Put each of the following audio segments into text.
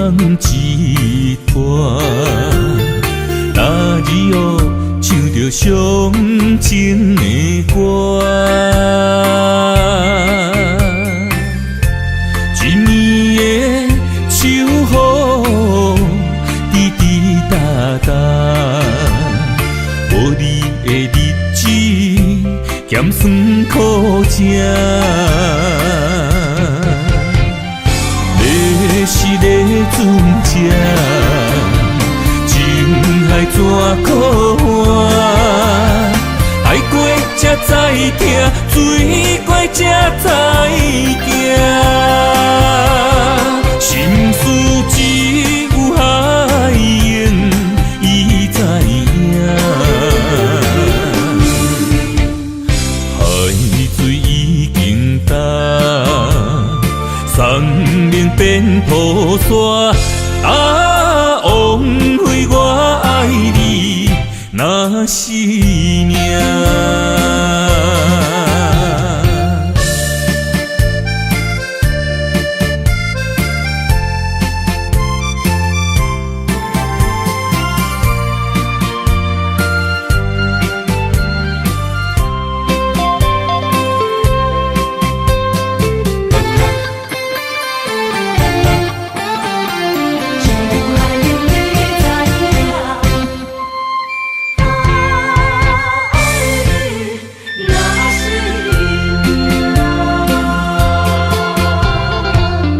一段，哪日哦唱着伤情的歌？一年的秋雨滴滴答答，无你的日子咸酸苦涩。是个船只，情海怎可换？爱过才知疼，水过才知行。心事只有海燕伊知影，海水已经干。送命变雨伞，枉费我爱你那是命。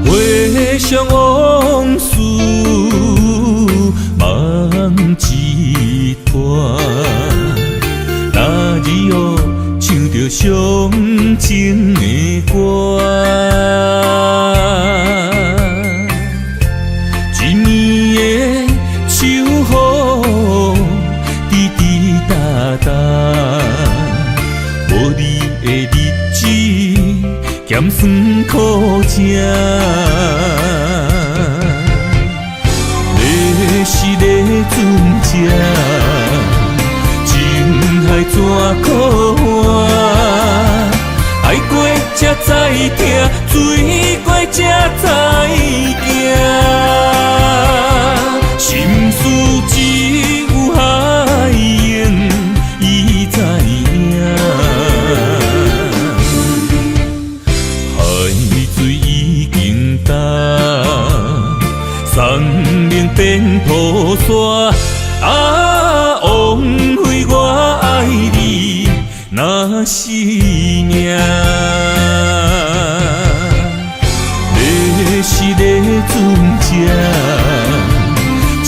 回想往事，梦一段，哪日哦唱着伤情的歌？一年的秋雨滴滴答答，无你的日子咸酸苦涩。是个船只，情海怎可换？爱过才知疼，水过才知行。心事只有海燕伊知影，海水已经干。送命变雨伞，枉费我爱你那是命。你是个船只，情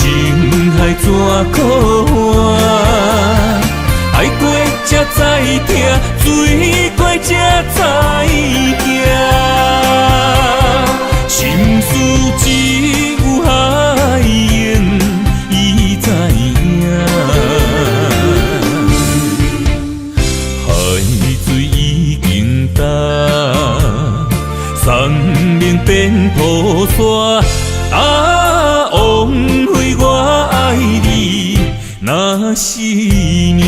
海怎可换？爱过才知疼，水过才知行。心事只有海燕伊知影，海水已经干。送命变雨伞，枉费我爱你那是命。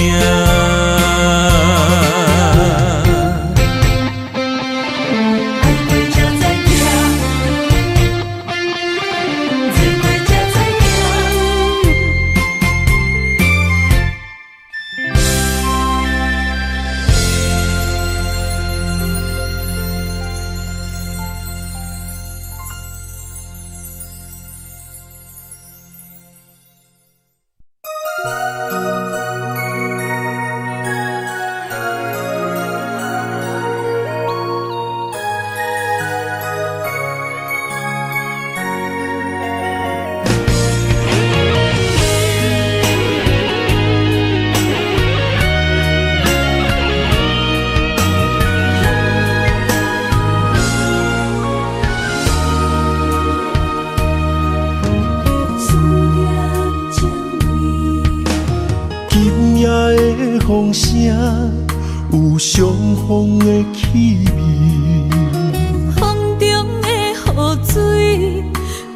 风声有相逢的气味，风中的雨水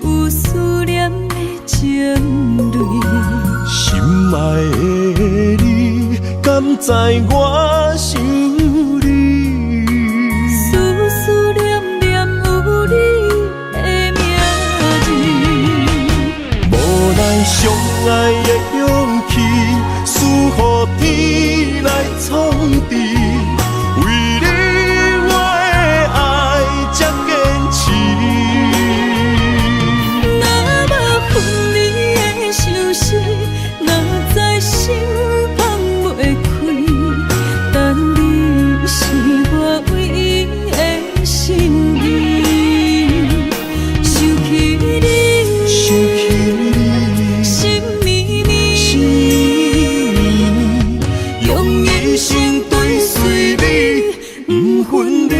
有思念的情泪。心爱的你，敢知我想你？思思念念有你的名字。上爱的勇气，赐予天来创治。为你我的爱才坚持。若无分离的相思，哪知心放袂开。但你是我唯一的心意，想起你，心绵绵，用一生追随你，不分离。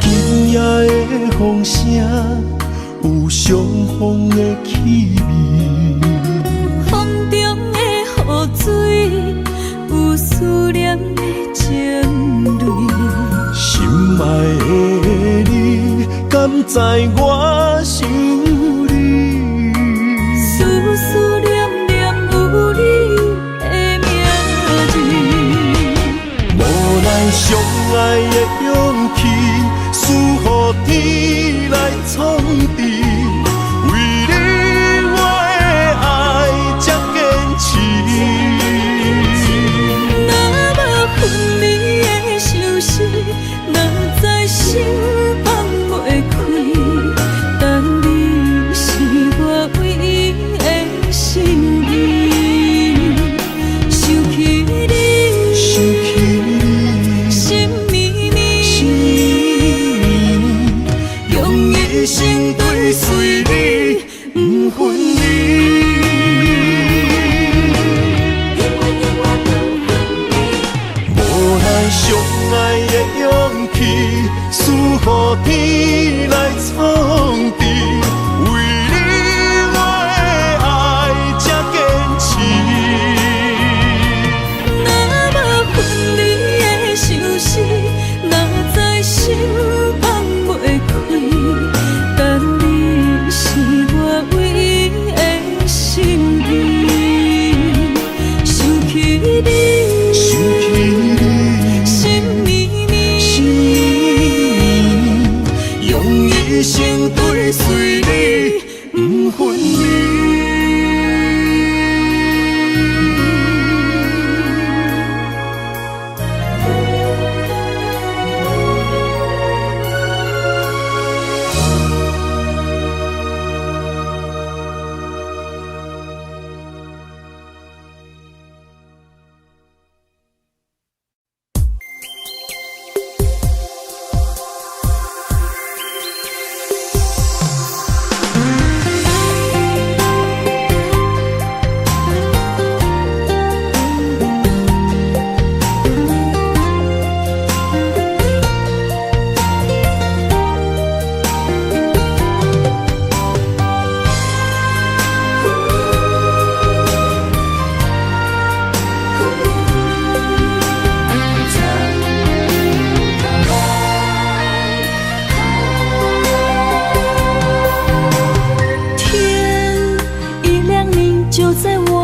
今夜的风声有相逢的气味，风中的雨水有思念的情泪。心爱的你，敢知我想你？思思念念有你的名字，无奈上爱的勇气，赐予天来创治。为你我的爱才坚持。若无分离的相思，哪知心放袂开。但你是我唯一的心意，想起你，心绵绵，用一生追随你，不分离。无奈上爱的勇气，赐予天来创治。为你我的爱才坚持。若无分离的相思，哪知心放袂开。但你是我唯一的心意，想起你，心绵绵，用一生追随你，不分离。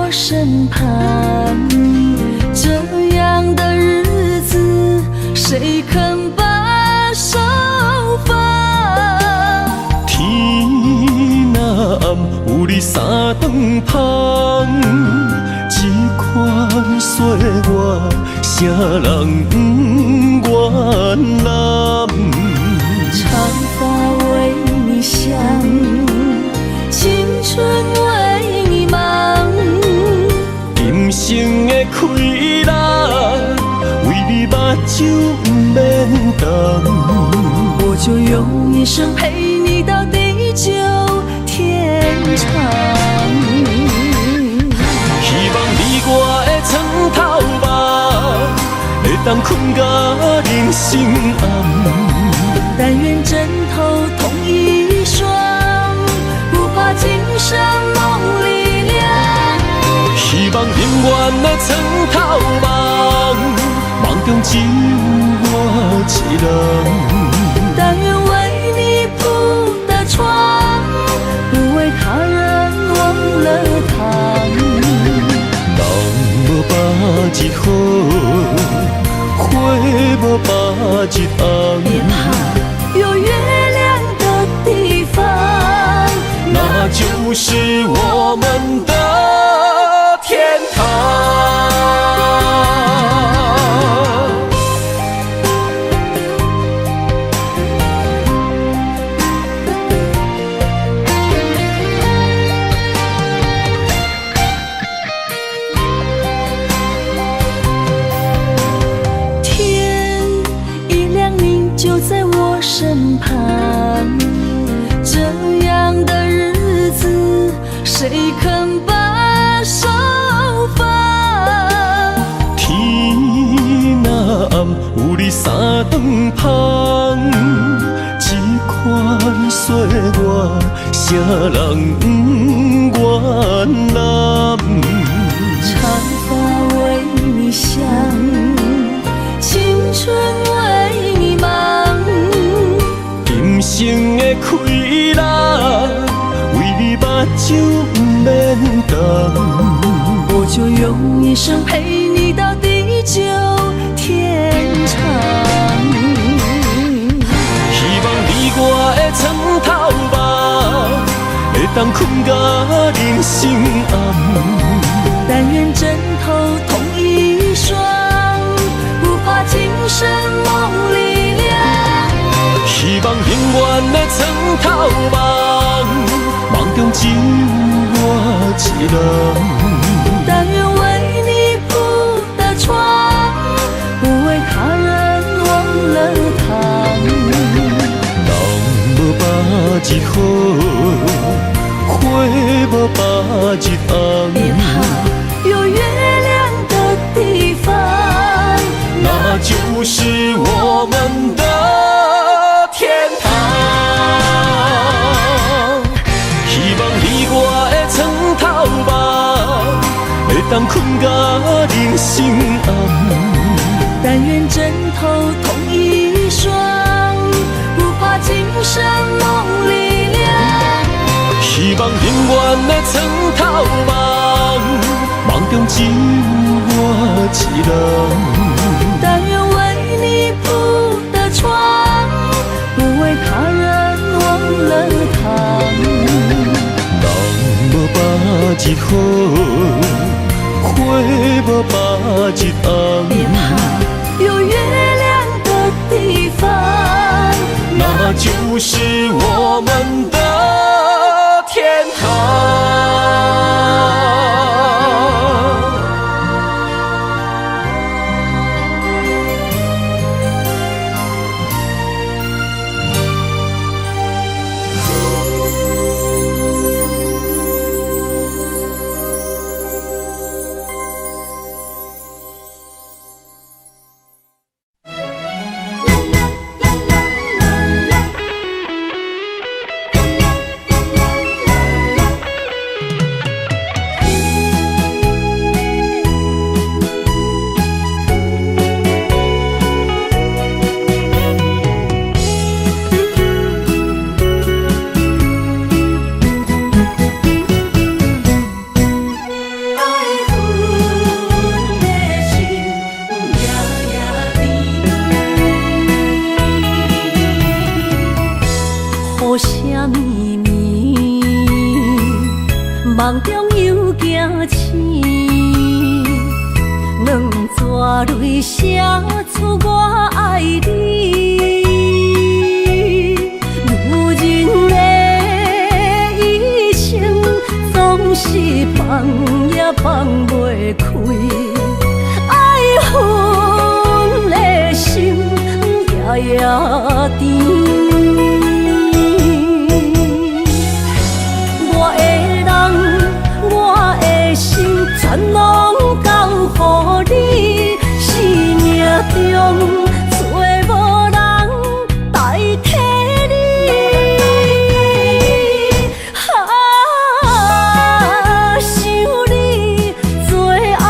身旁，这样的日子，谁肯把手放？天若暗，有你三顿香，这款岁月，啥人不愿揽？长发为你香，青春为你忙。今生的快乐，为你目睭不免干。我就用一生陪你到地久天长。希望你我的床头梦，会当困到人生暗。但愿枕头同一双，不怕今生梦里凉。远的床头梦，梦中只有我一人。但愿为你铺的床，不为他人忘了躺。人无百日好，花无百日红。别怕，有月亮的地方，那就是我们的天堂。天一亮，你就在我身旁。这样的日子，谁肯把手放？天若暗，有你三顿香，这款岁月，谁人不愿揽？长发为你香，青春为你忙。今生的快乐，为你目睭不免干。我就用一生陪你到地久天长。希望你我的床头梦，会当困到人生暗。但愿枕头同一双，不怕今生梦里凉。希望永远的床头梦，梦中只有我一人。但愿为你铺的床，不为他人忘了躺。人无百日好，花无百日红。别怕，有月亮的地方，那就是我们的天堂。希望你我的床头梦，会当困到人生暗。但愿枕头同一双，不怕今生梦里凉。希望永远的床头梦，梦中只有我一人。但愿为你铺的床，不为他人忘了躺。人无百日好，花无百日红。别怕，有月亮的地方，那就是我们的天堂。梦中又惊醒，两撮泪写出我爱你。女人的一生总是放也放袂开，爱恨的心夜夜甜。全拢交予你，生命中找无人代替你。想你最后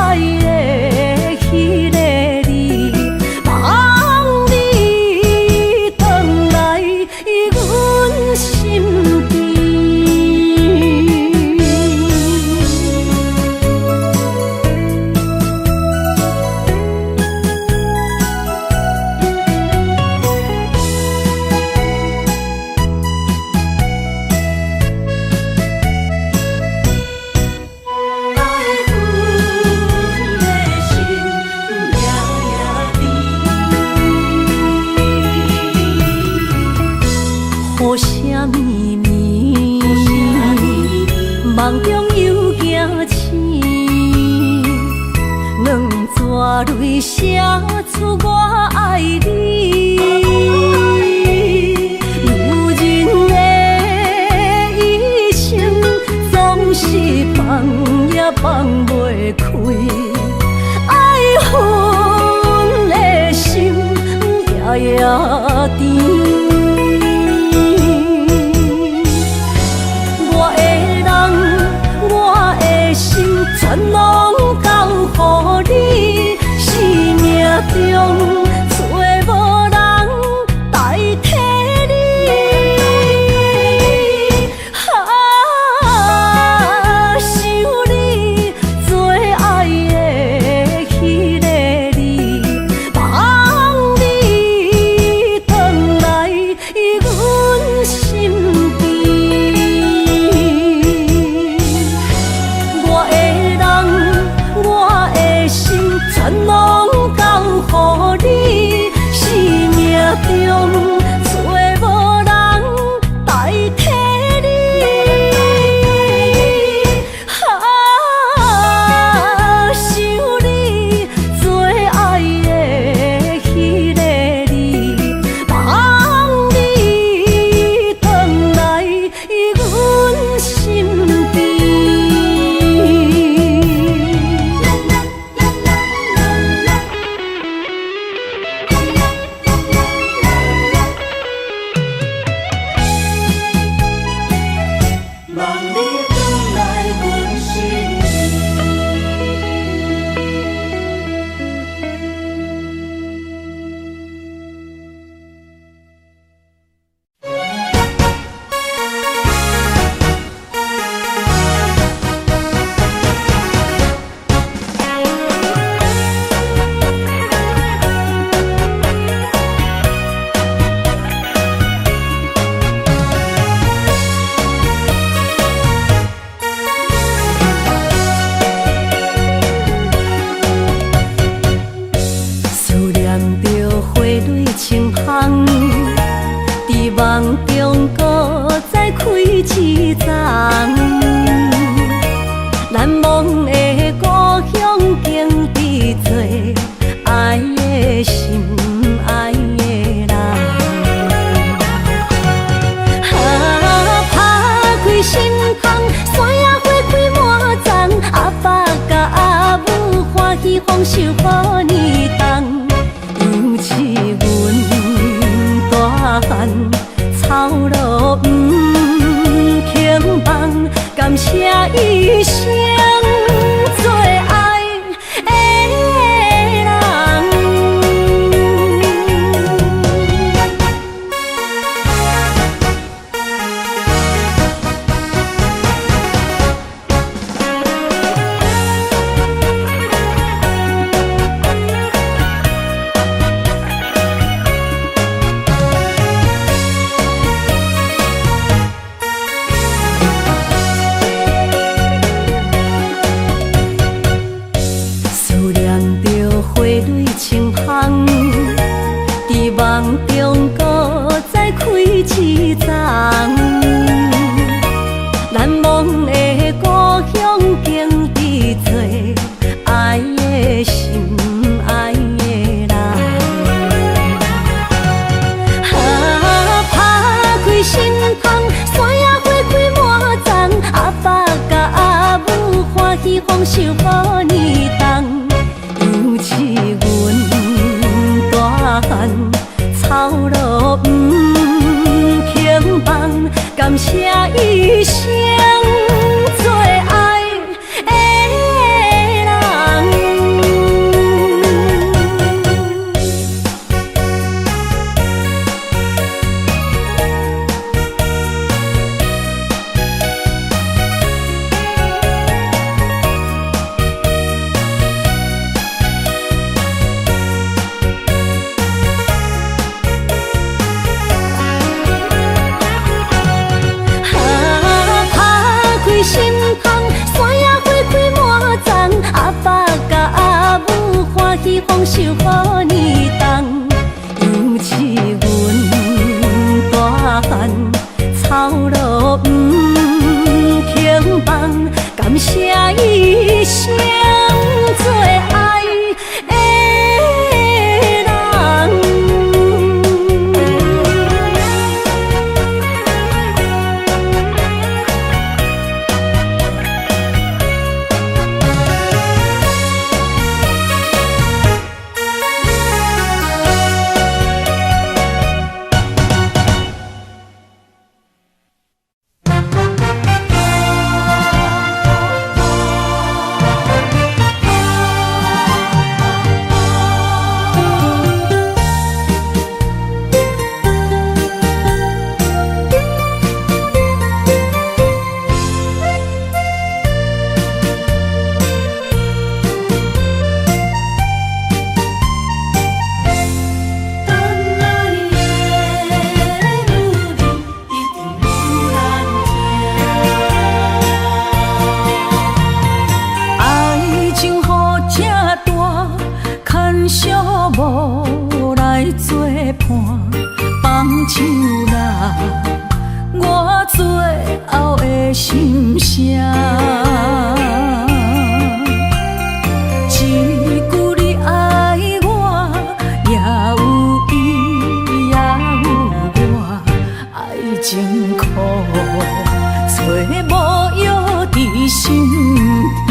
梦中又惊醒，两纸泪写出我爱你。女人的一生总是放也放袂开，爱恨的心夜夜甜。全拢交予你，生命中找无人代替你。想你做爱的迄个你，望你回来阮身边。全拢交予你，生命中找无人代替你。想你做爱的迄个你，望你回来阮身边。梦中搁再开一丛，难忘的故乡经伫做爱的心爱的人。打开心窗，山野花开满丛，阿爸甲阿母欢喜丰收好年冬，尤其阮大汉。草路不轻放，感谢一生做爱的人。梦中搁再开一丛，难忘的故乡经伫做爱的心爱的人。打开心窗，山野花开满丛，阿爸甲阿母欢喜丰收好年冬，尤其阮大汉。草路不轻放，感谢一生做爱的人。心窗，山野花开满丛，阿爸甲阿母欢喜丰收好年冬，尤其阮大汉草路不轻放。心声。一句你爱我，也有伊，也有我，爱情苦，找无药伫心痛。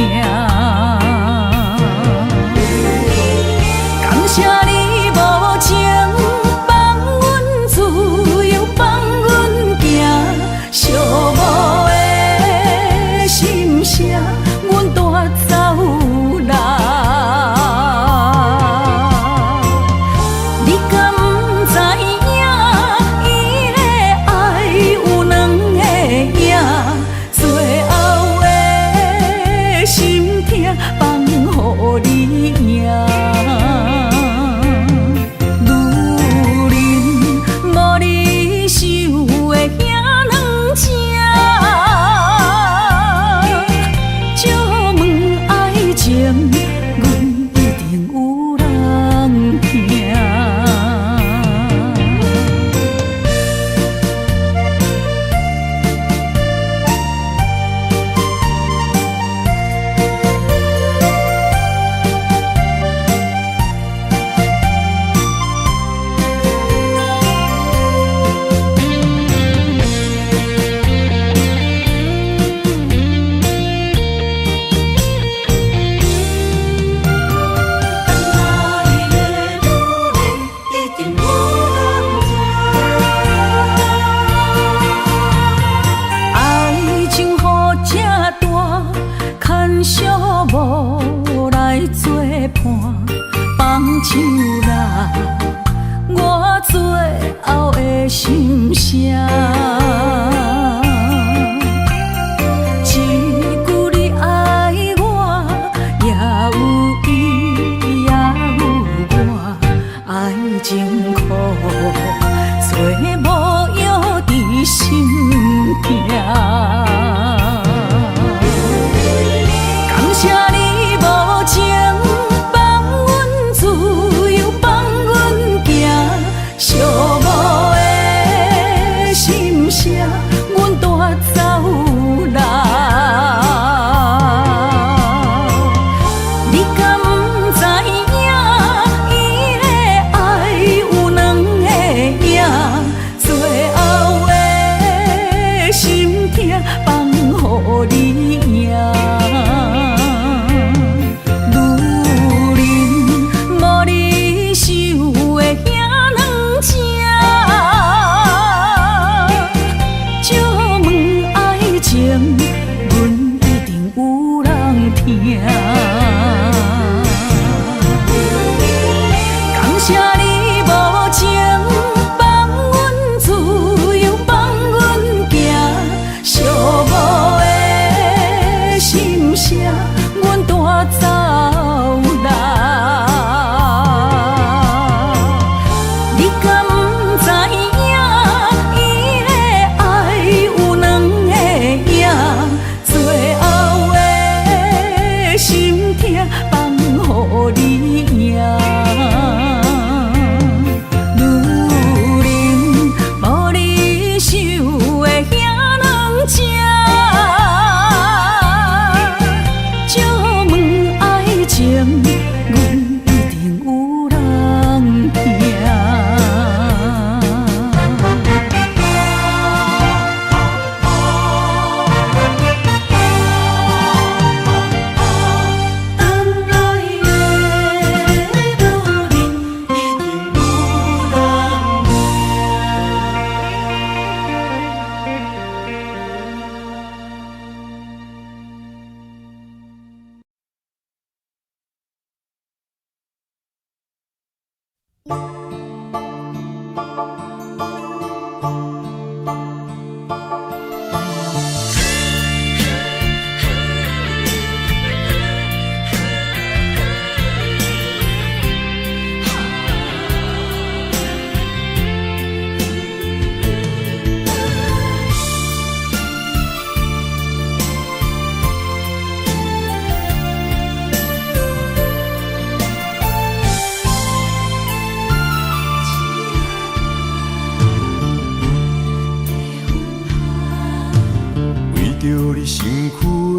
感谢你无情，放阮自由，放阮行，寂寞的心声，阮带走啦。你敢不知影，伊的爱有两个影，最后的心痛放予你赢。无来作伴，放手啦，我最后的心声。一句你爱我，也有伊，也有我，爱情苦，找无药伫心痛。谢你无情，放阮自由，放阮行，寂寞的心声，阮。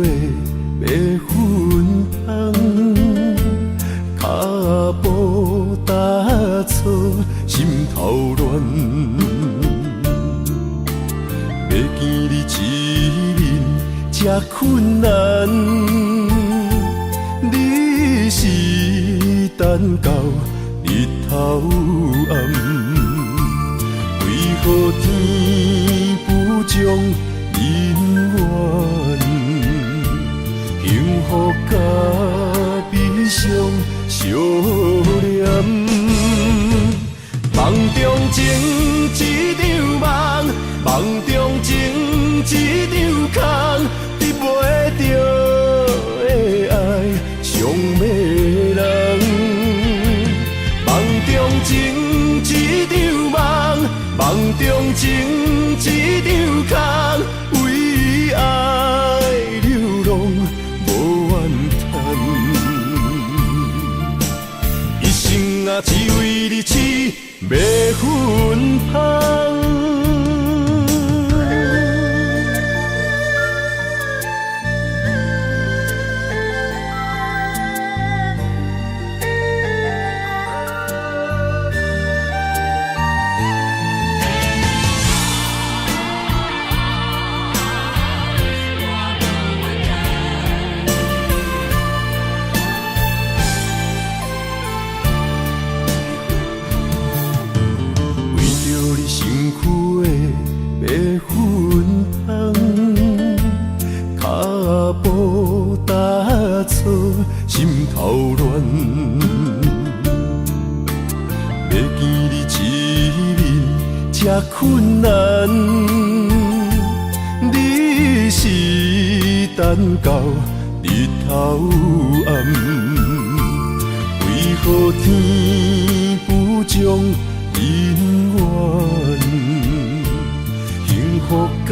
的白粉香，脚步踏错，心头乱。要见你一面这困难，你是等到日头暗，为何天不将人怨？幸福甲悲伤相连，梦中情一场梦，梦中情一场空，得袂着的爱上迷人。梦中情一场梦，梦中情一场空，为爱流浪无怨叹。一生啊，只为你痴白粉香。心头乱，要见你一面这困难，你是等到日头暗，为何天不将人怨？幸福甲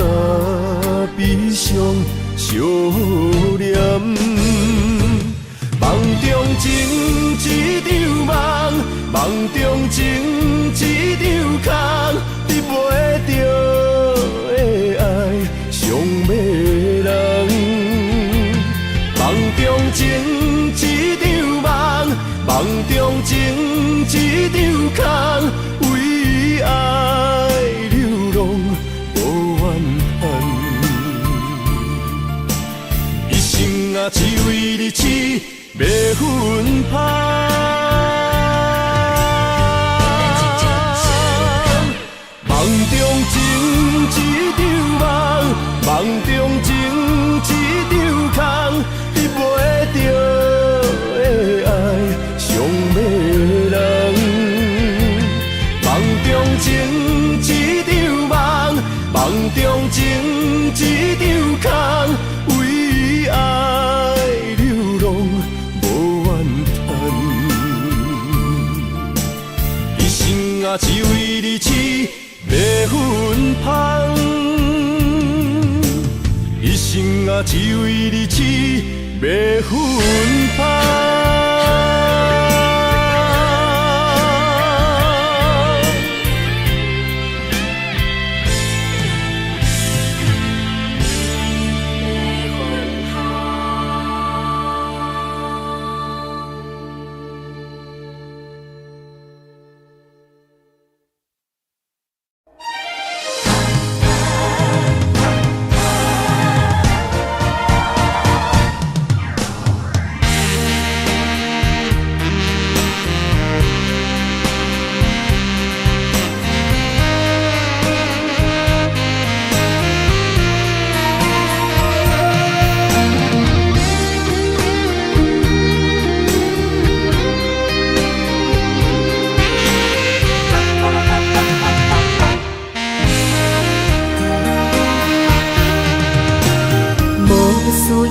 悲伤相连。梦中情一场梦，梦中情一场空，得袂着的爱上迷人。梦中情一场梦，梦中情一场空，为爱流浪无怨叹。一生啊，只为你痴白粉香。梦中情一场梦，梦中情一场空，得袂着的爱上迷人。梦中情一场梦，梦中情一场空，为爱流浪无怨叹。一生啊，只为你痴白粉香。一生啊，只为你痴白粉香。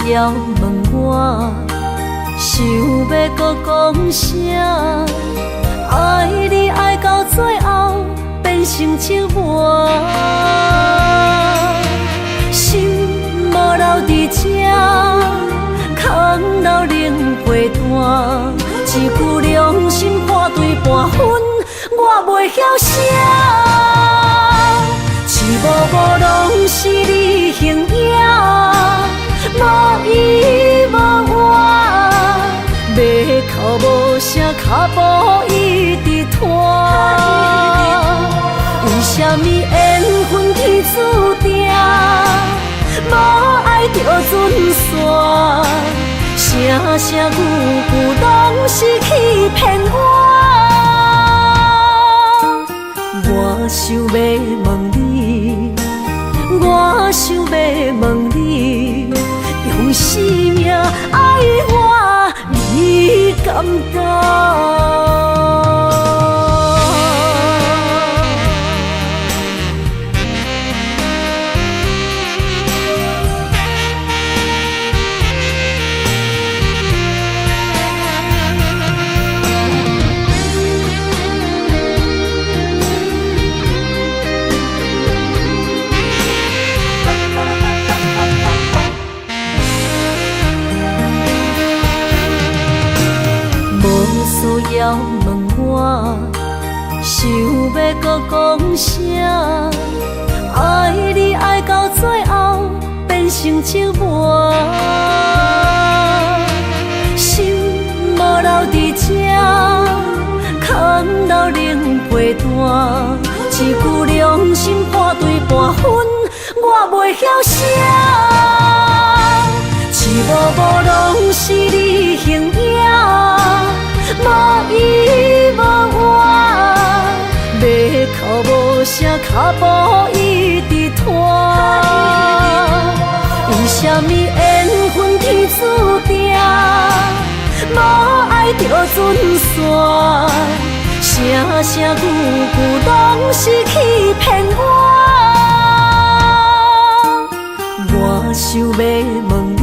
要问我，想要搁讲啥？爱你爱到最后变成寂寞，心无留伫这，空留冷陪伴。一句良心半对半分，我袂晓写。一幕幕拢是你形影。无无声，脚步一直拖。为什么缘分天注定，无爱就准线？声声句句拢是欺骗我。我想要问你，我想要问你，用生命爱我，你敢敢？要问我，想要搁讲啥？爱你爱到最后变成寂寞，心无留伫这，空留冷陪伴。一句良心破对半分，我袂晓写。一幕幕拢是你形影。无依无我，要哭无声，脚步一直拖。为什么缘分天注定，无爱就准线？声声句句拢是欺骗我。我想要问你，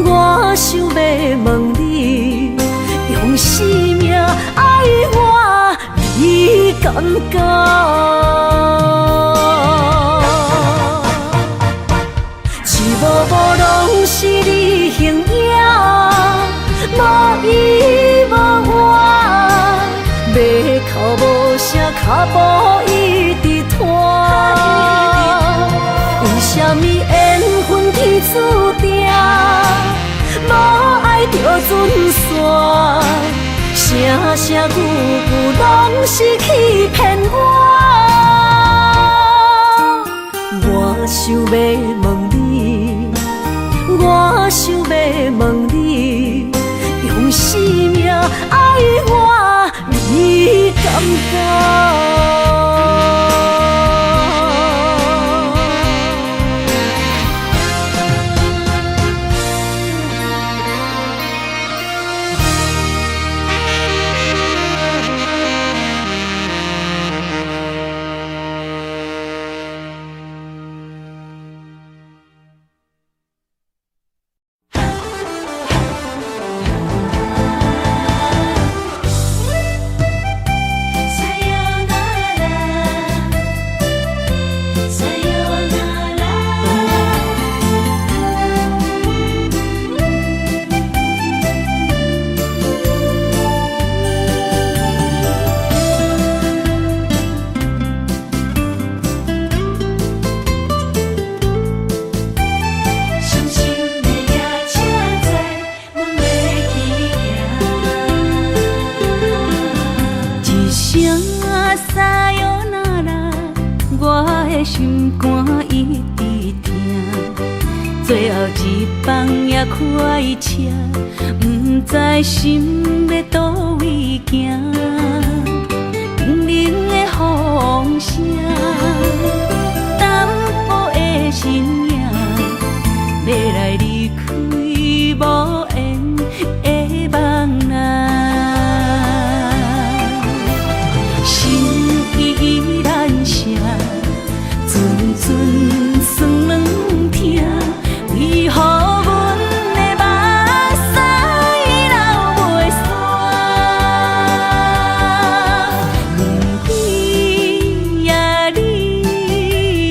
我想要问你。用生命爱我，你敢敢？一幕幕拢是你形影，无依无我，要哭无声，脚步一直拖。为什么缘分天注定，无爱就准线？声声句句拢是欺骗我。我想要问你，我想要问你，用生命爱我，你敢敢？心肝一直疼，最后一放也开车，不知心要倒位行。冷冷的风声，淡薄的身影，要来离开无缘的梦啊。心依然舍。阵酸软疼，为何阮的目屎流袂煞？问你呀，你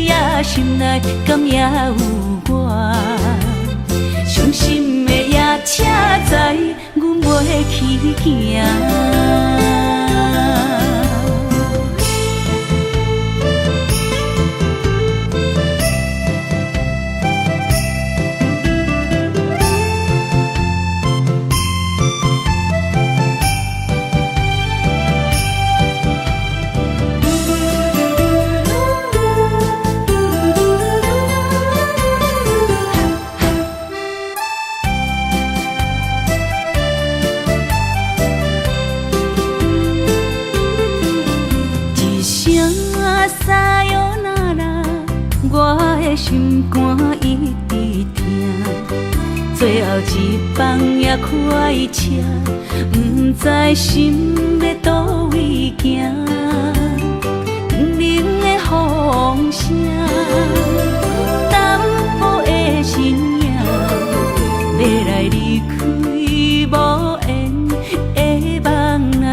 呀，心内敢也有我？伤心的夜车载，阮袂去行。的心肝一直疼，最后一棒也开车，不知心要倒位行，不明的风声，淡薄的身影，要来离开无缘的梦啊。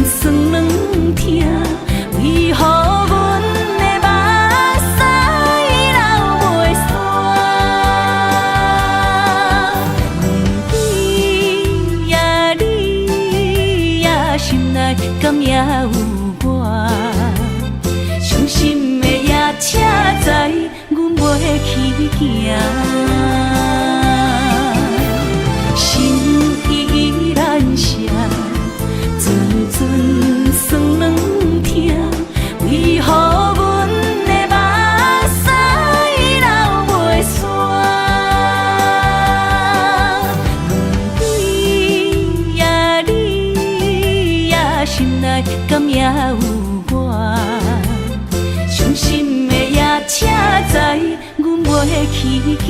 酸软疼，为何阮的目屎流袂煞？你呀你呀，心内敢也有我？伤心的夜车载，阮袂去行。心依然涩。酸软疼，为何阮的目屎流袂煞？你呀你呀，心内敢也有我？伤心的夜车载，阮袂去行。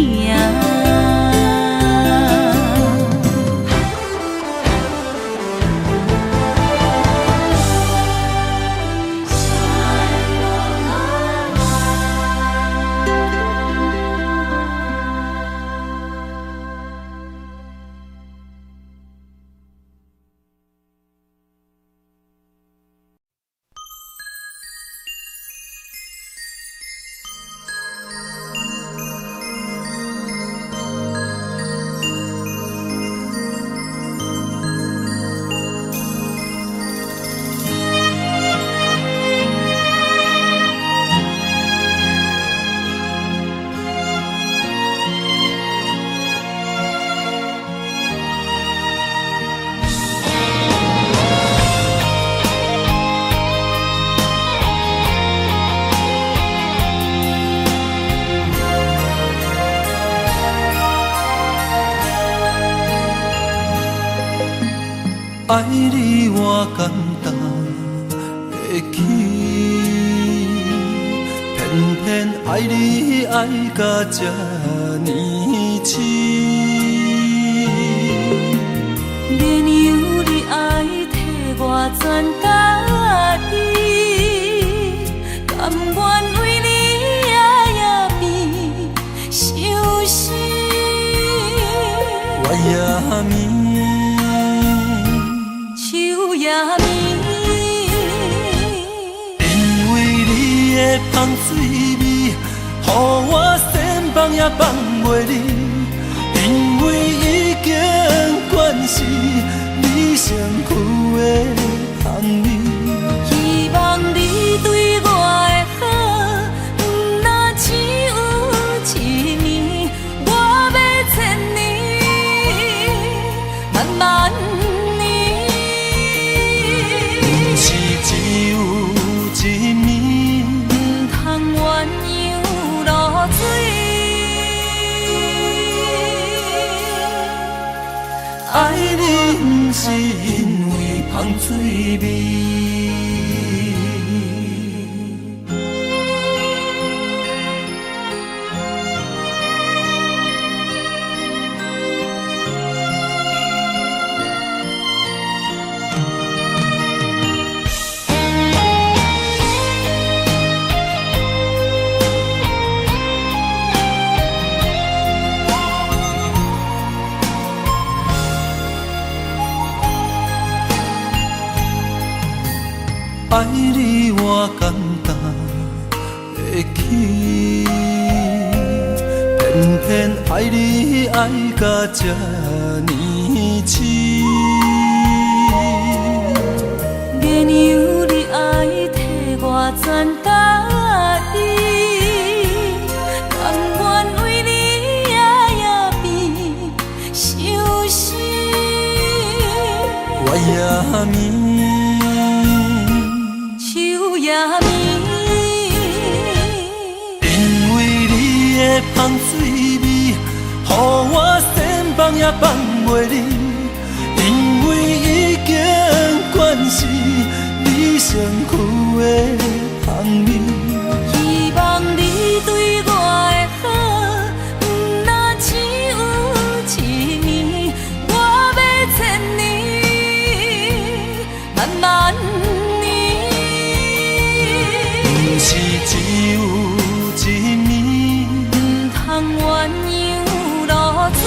爱你我简单会起，偏偏爱你爱到这呢痴。绵羊你爱替我全家己，甘愿为你夜眠伤心。我也眠。因为你的香水味，予我身放也放袂离。因为已经惯是你身躯的香味。希望你对我的好，不若只有一年，我要千年，慢慢。只有一面，不通鸳鸯落水。爱你不是因为香水味。爱你我简单会起，偏偏爱你爱到这呢痴。绵羊你爱替我全家己，甘愿为你夜眠伤心。我也眠。因为你的香水味，予我身放也放袂离。因为已经是你身躯的香味。希望你对我的好，不若只有一年，我要千年，慢慢年。不是只有一年，唔通鸳鸯落水。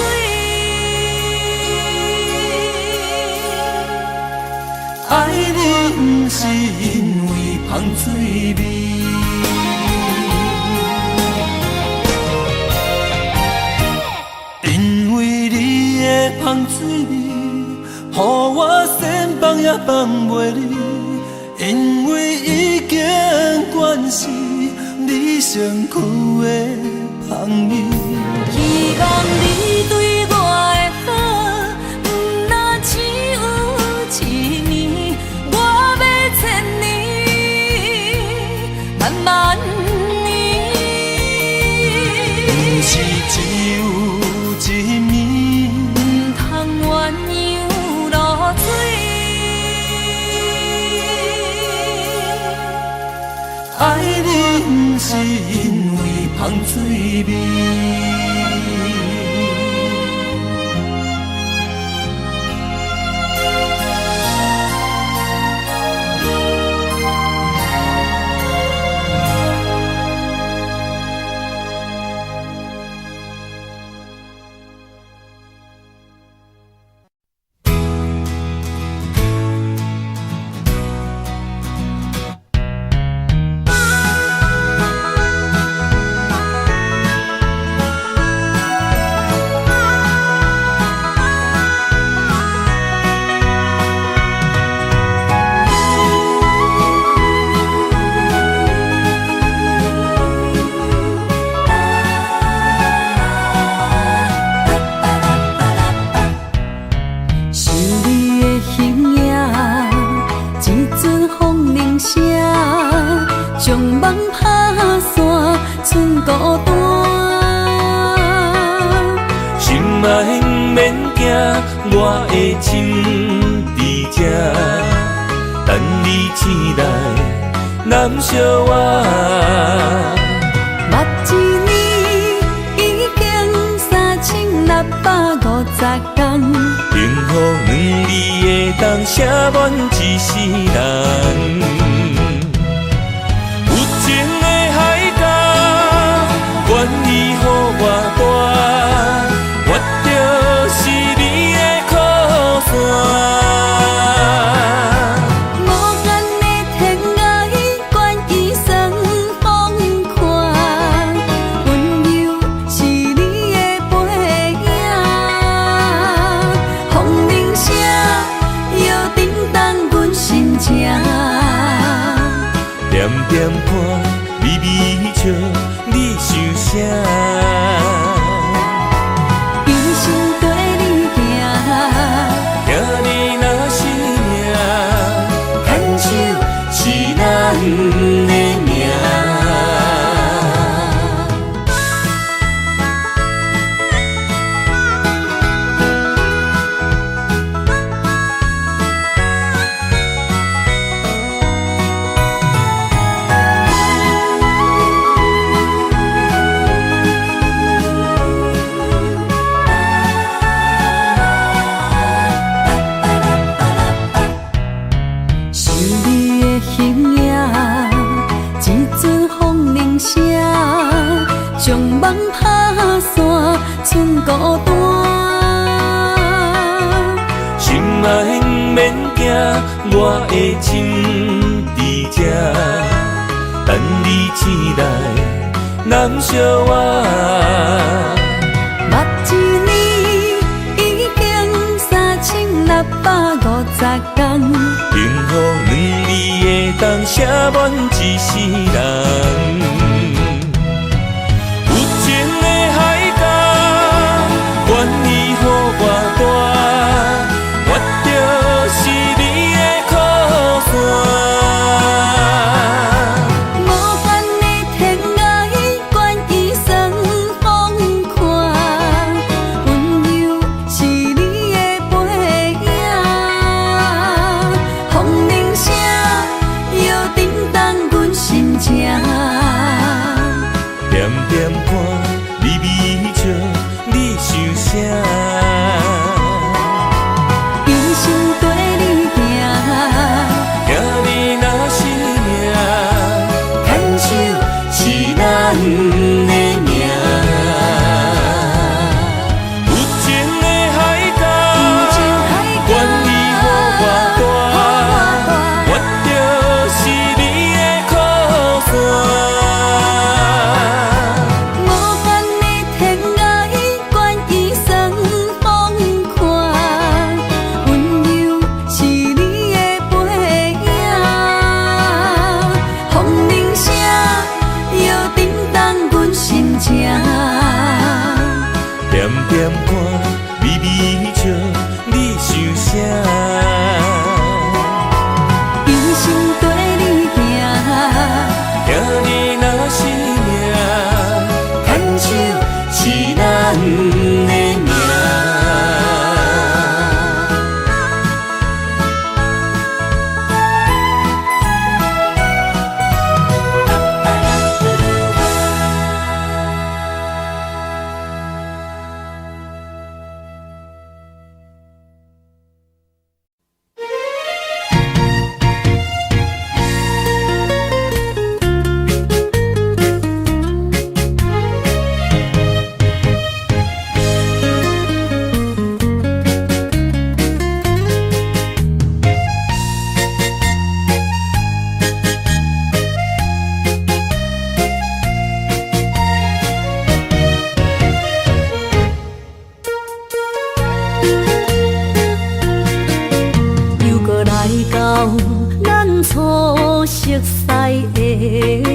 爱你不是因为香水味。因为你的香水味，予我先放也放袂离。因为已经惯是你身躯的香味。希望你对我的好，不若只有一年，我要千年，慢慢年。不是只有一年，唔通鸳鸯落水。爱你不是因为香水味。我的心伫这，等你醒来，难相我。目一年已经3650天，幸福两字的冬，写满一世人。有情的海角，愿意予我跋，我就是你的靠山。无限的天涯，愿意算风看，温柔是你的背影，风铃声摇叮当阮心情。点点看，微微笑，你想啥？一生跟你行，听你若是命，牵手是咱的命。想你的形影，一阵风铃声，将梦打散，剩孤单。心爱免惊，我的心伫这，等你醒来，难相我。目一年已经3650天，幸福两字的冬，写满一世人。有情的海角，愿意予我跋，我就是你的靠山。无限的天涯，愿意算风看，温柔是你的背影，风铃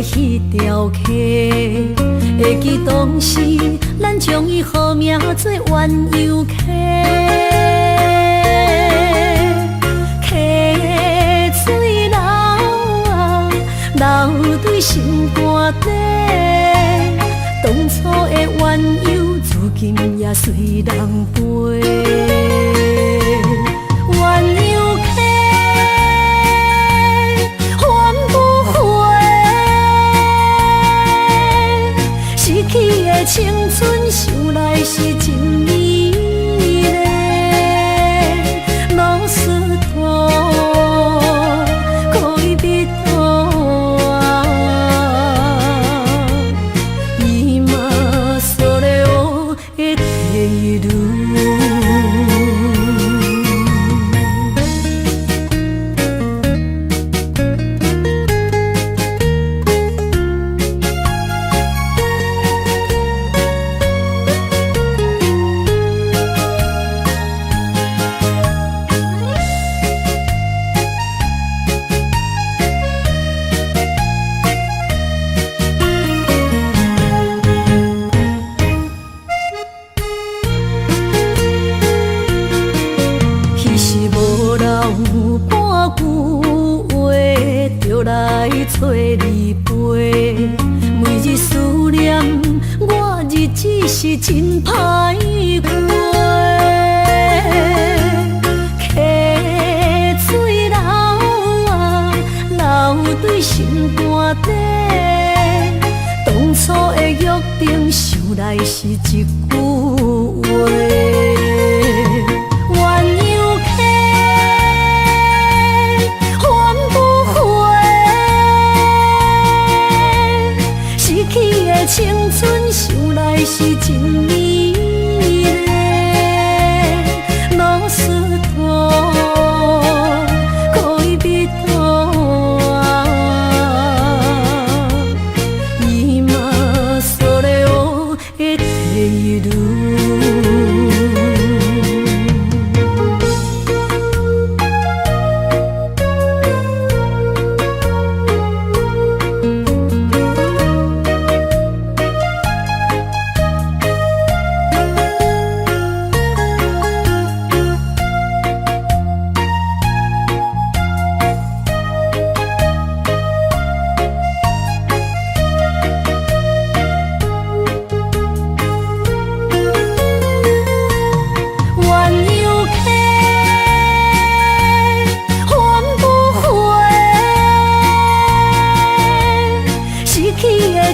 迄条溪，会记当时咱将伊号名做鸳鸯溪。溪水流啊，流对心肝底。当初的鸳鸯，如今也随人飞。鸳鸯溪，翻不回，失去的青春，想来是真美丽。老师徒，可以别途啊，伊嘛所了的地路。找你陪，每日思念，我日子是真歹过。溪水流啊，流对心肝底。当初的约定，想来是一句话。青春想来是真美丽，老师徒，可以别途啊，伊嘛所了的地路。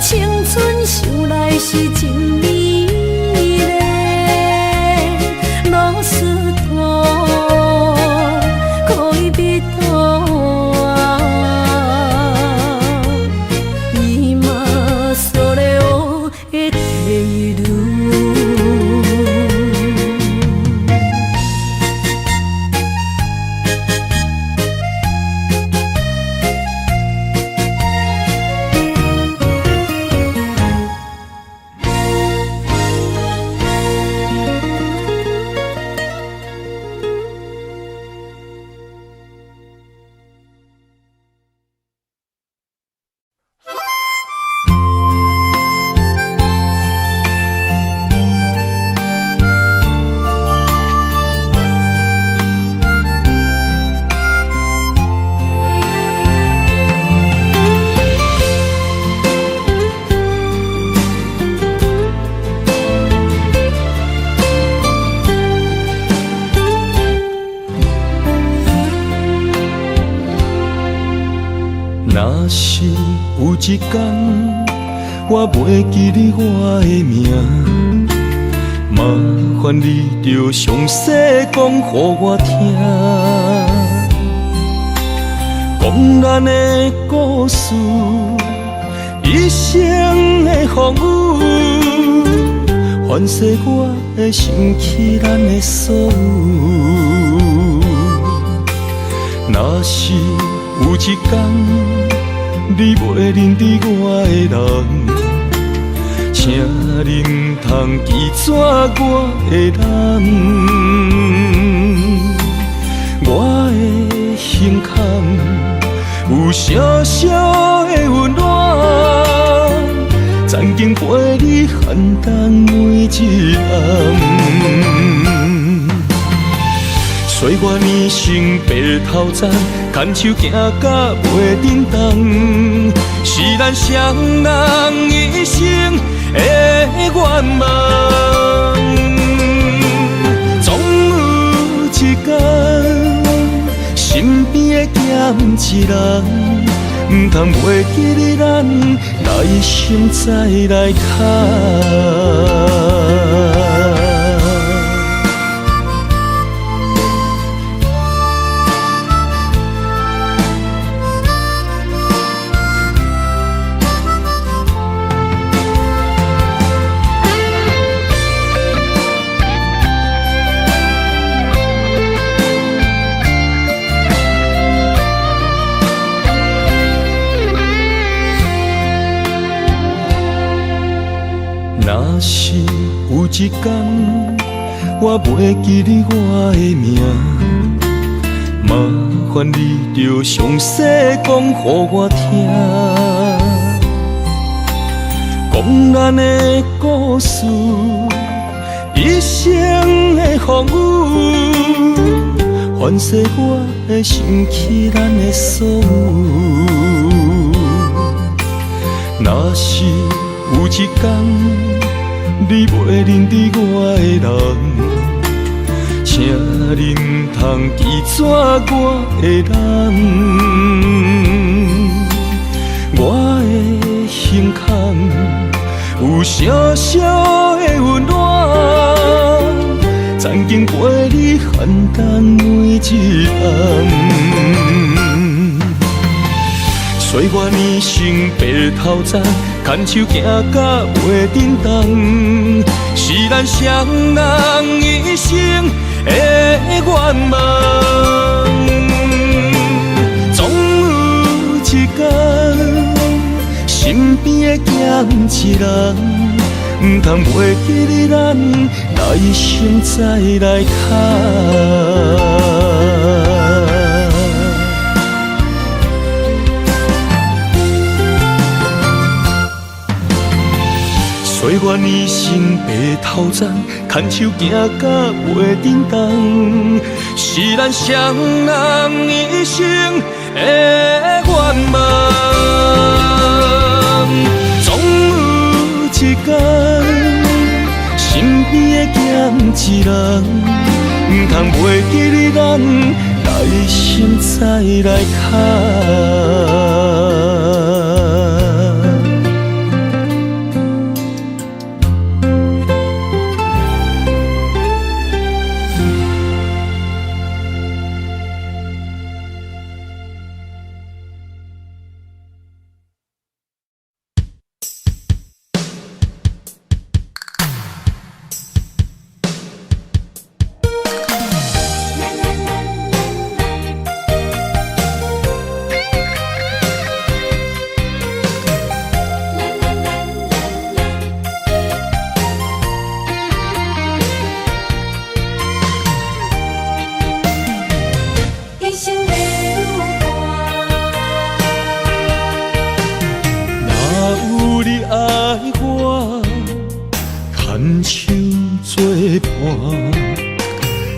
青春想来是真美丽，老师徒，可以别途啊，伊嘛所了的地路。若是有一天我袂记你我的名，麻烦你着详细讲予我听，讲咱的故事，一生的风雨，反噬我会想起咱的所有。若是有一天你袂认得我的人，请你唔通记住我的难。我的心坎有小小的温暖，曾经陪你寒冬每一暗。岁月年成白头鬃，牵手行到袂振动，是咱双人一生的愿望。总有一天，身边的咸一人，唔通袂记你咱来生再来牵。若是有一天我袂记你我的名，麻烦你着详细讲予我听，讲咱的故事，一生的风雨，反噬我的想起咱的所有。若是有一天你袂认得我的人，请你唔通记绝我的人。我的胸腔有小小的温暖，曾经陪你寒冬每一暗。岁月年成白头鬃，牵手行到袂振动，是咱双人一生的愿望。总有一天，身边的咸一人，唔通袂记你咱来生再来牵。岁月年成白头鬃，牵手行到袂振动，是咱双人一生的愿望。总有一天，身边的咸一人，唔通袂记你咱来生再来牵。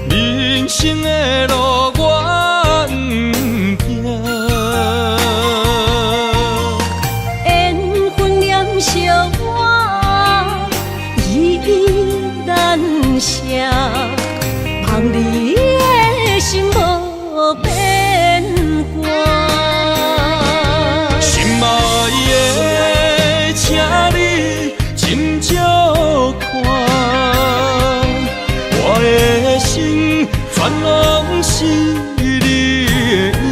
人生的路我不行，缘分念伤我依依难舍，望你的心无变卦。心爱的，请你斟酌看，我的心全拢是你的影。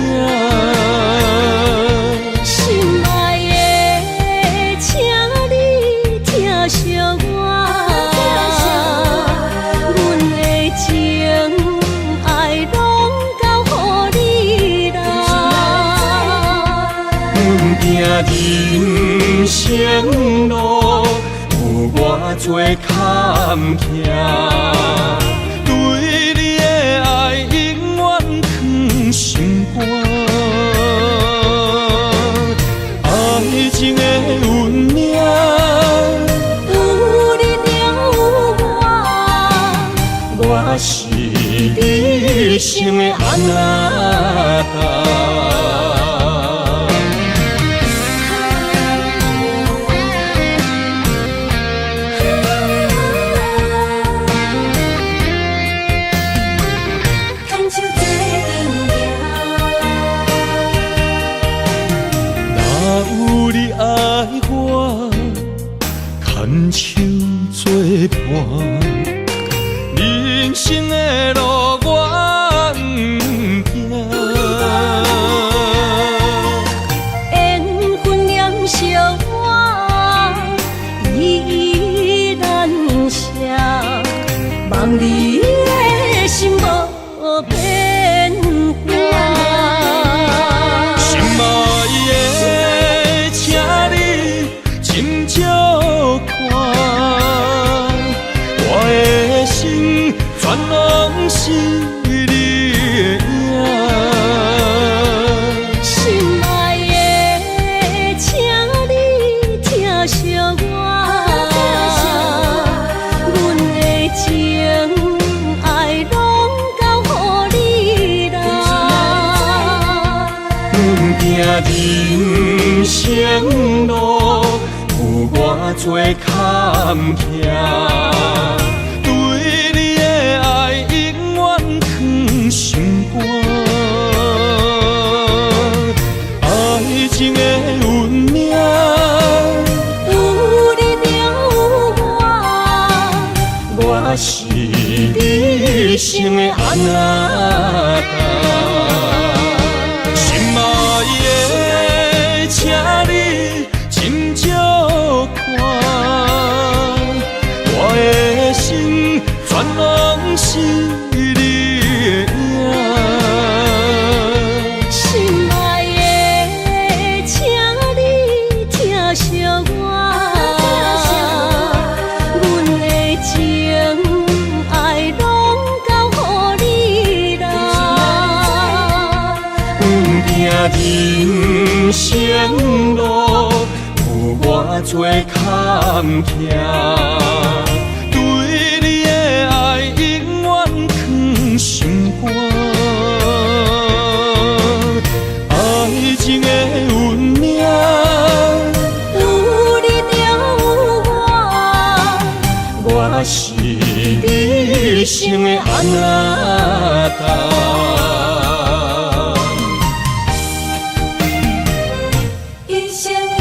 心爱的，请你疼惜我，阮的情爱拢交予你啦。行人生路有偌多坎坷，对你的爱永远藏心肝。爱情的运命我是你心的安那达。若有你爱我，牵手作伴，人生的路我不惊。缘分念相我，依然写，望你的心无变化。心爱的，请你斟酌看，我的心全拢是你的影。心爱的，请你疼惜我，阮的情爱拢交予你啦。阮行人生路，有我做坎坷，对你的爱永远藏心肝。爱情的运命，有你有我，我是你心的安那达。心爱的，请你斟酌看，我的心全拢是你的影。心爱的，请你疼惜我，阮的情爱拢交予你啦。阮行人生路，有我做坎坷，对你的爱永远藏心肝。爱情的运命，有你有我，我是你心的安那达。一生的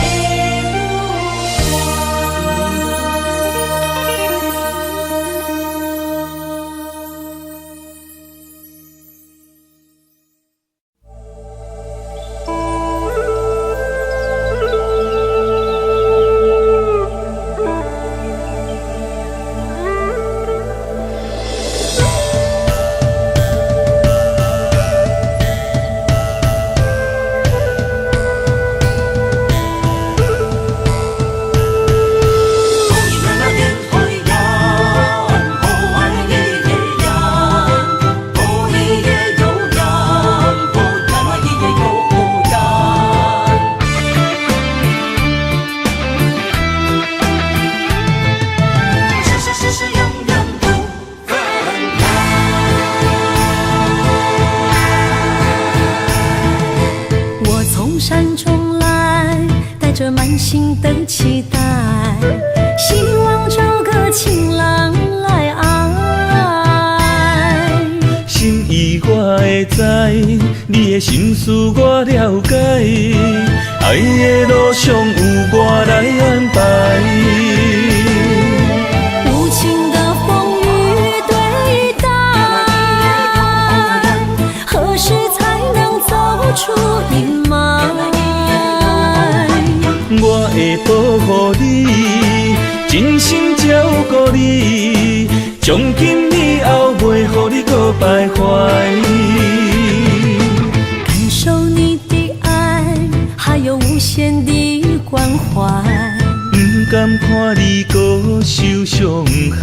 着满心的期待，希望找个情郎来爱。心意我会知，你的心思我了解，爱的路上有我来安排。无情的风雨对待，何时才能走出阴霾？我会保护你，真心照顾你，从今以后袂予你搁徘徊。感受你的爱，还有无限的关怀，不甘看你搁受伤害。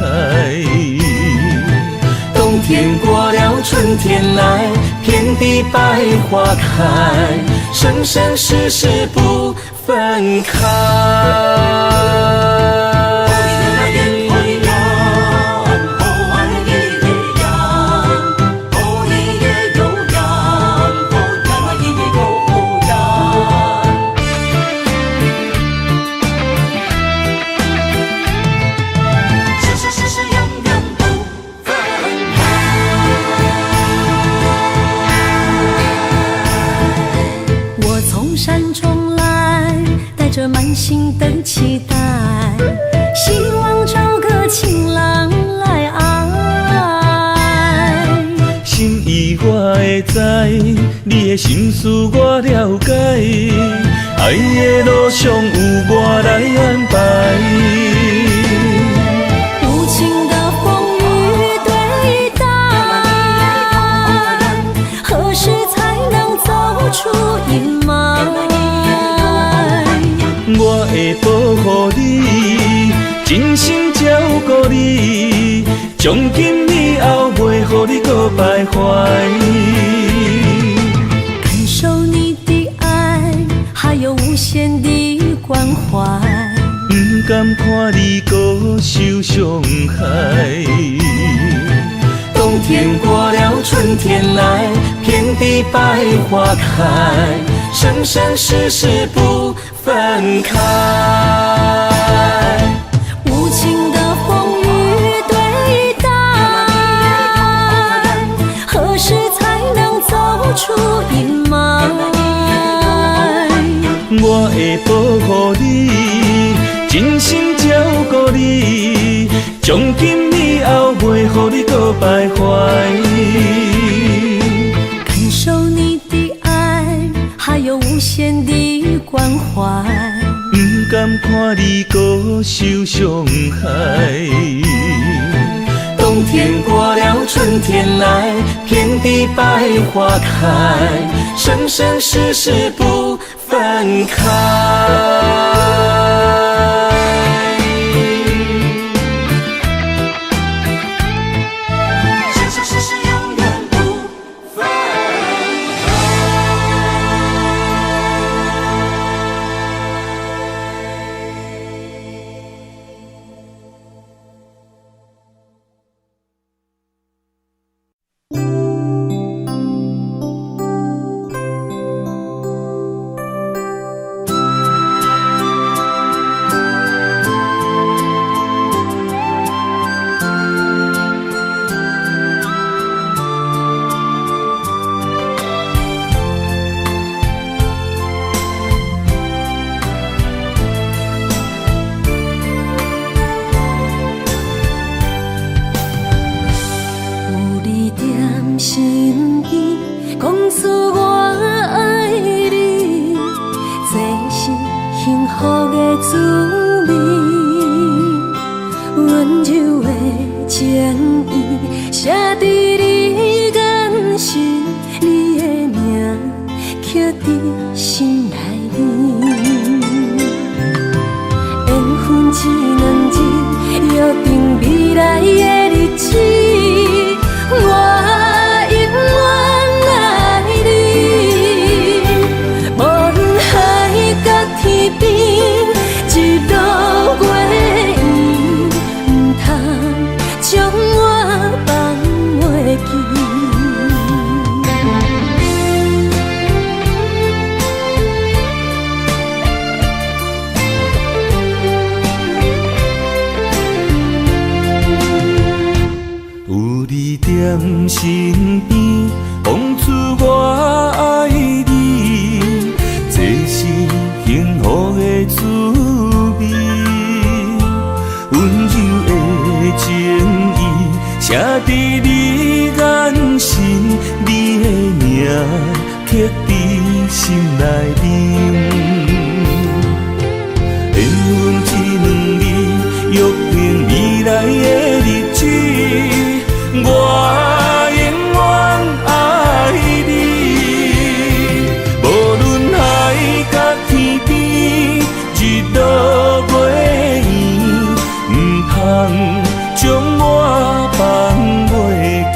冬天过了，春天来，遍地百花开，生生世世不分开。着满心的期待，希望找个情郎来爱。心意我会知，你的心思我了解，爱的路上有我来安排。无情的风雨对待，何时才能走出阴霾？我会保护你，真心照顾你，从今以后袂予你搁徘徊。感受你的爱，还有无限的关怀。不甘看你搁受伤害。冬天过了，春天来，遍地百花开，生生世世不分开。无情的风雨对待，何时才能走出阴霾？我会保护你，真心照顾你，从今以后袂予你搁徘徊。感受你的爱，还有无限的关怀。不甘看你搁受伤害。冬天过了，春天来，遍地百花开，生生世世不分开。生生世世永远不分开。心意讲出我爱你，这是幸福的滋味。温柔的情意写在你眼神，你的名刻在心内面。缘分只两日，约定未来的日子。我永远爱你，无论海角天边，一路过缘，唔通将我放袂记。有你踮身边，讲出我爱你，这是幸福的滋味。温柔的情意写在你眼神，你的名刻在心内面。缘分只两日，约定未来的日子。我永远爱你，无论海角天边，日落月圆，唔通将我放袂记。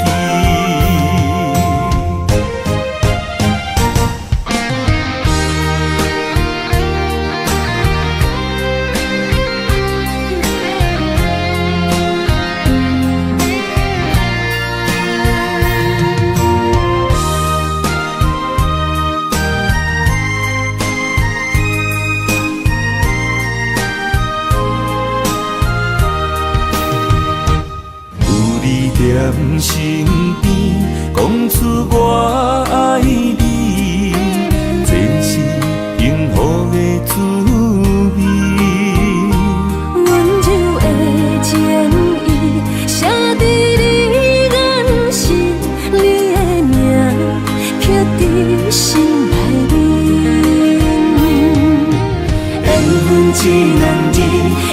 一两日，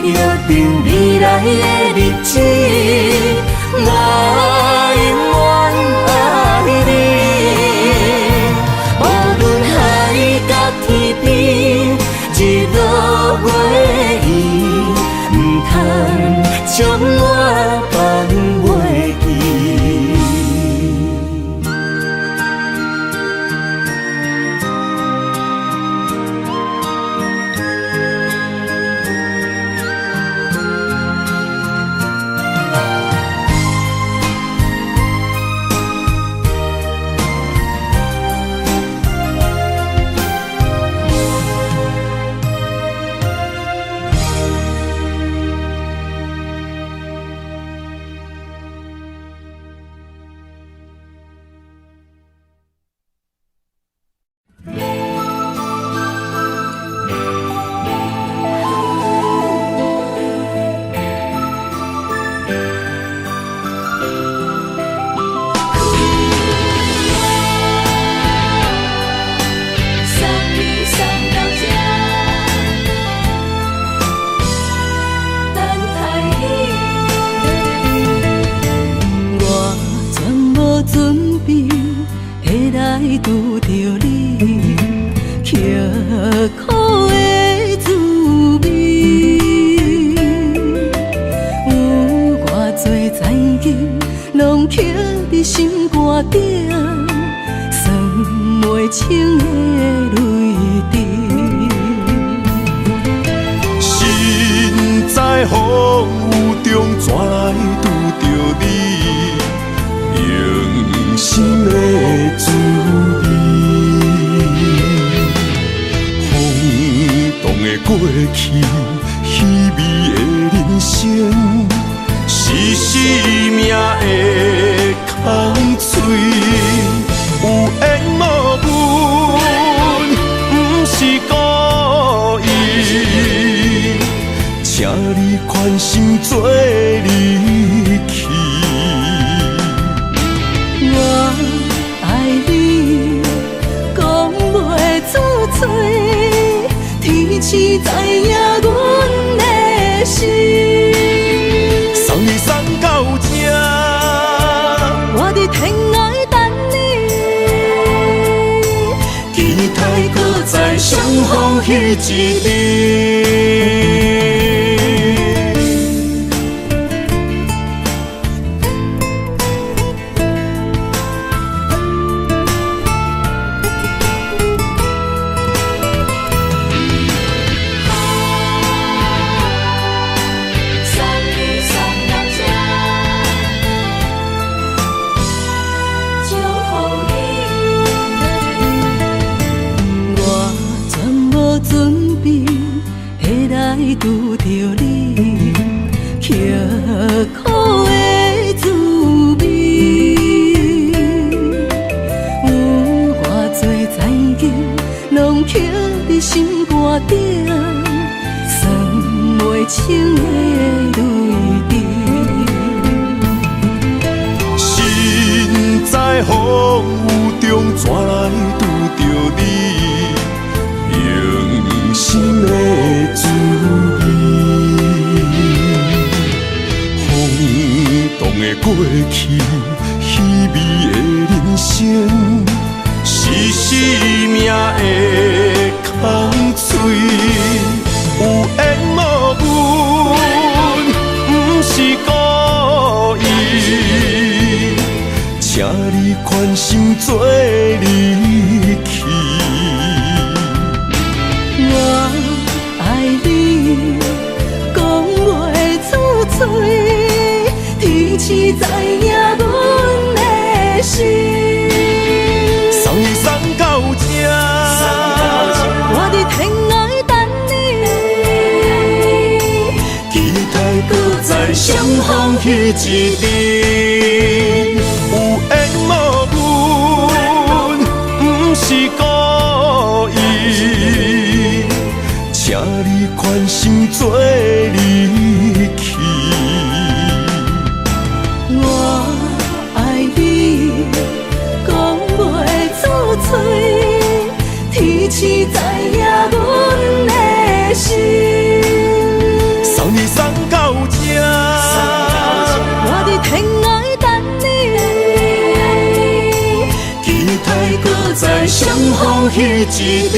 约定未来的日子，我永远爱你。无论海角天边，日落月圆，唔通将我放袂记。拄着你，刻苦的滋味，有偌多灾情，拢刻伫心肝顶，算袂清的泪滴。身在风雨中，怎来拄着你？用心的滋味，风动的过去，稀微的人生，是生命的空嘴，有缘无分，不是故意，请你宽心做离去。我爱你，讲袂出嘴，天赐知影阮的心。送你送到这，我伫天涯等你，期待搁再相逢彼一日。拄着你，刻苦的滋味，有偌多灾情，拢刻伫心肝顶，算袂清的泪滴。身在风雨中，怎来拄着你？用心的滋味，风动的过去，稀微的人生，是生命的空嘴，有缘无分，不是故意，请你宽心做离去。我爱你，讲袂出嘴，天赐知影阮的心。送你送到这，我伫天涯等你，期待搁再相逢彼一日。有缘无分，不是故意，请你宽心做离去。我爱你，讲袂出嘴，天赐知影阮的心。风彼一日。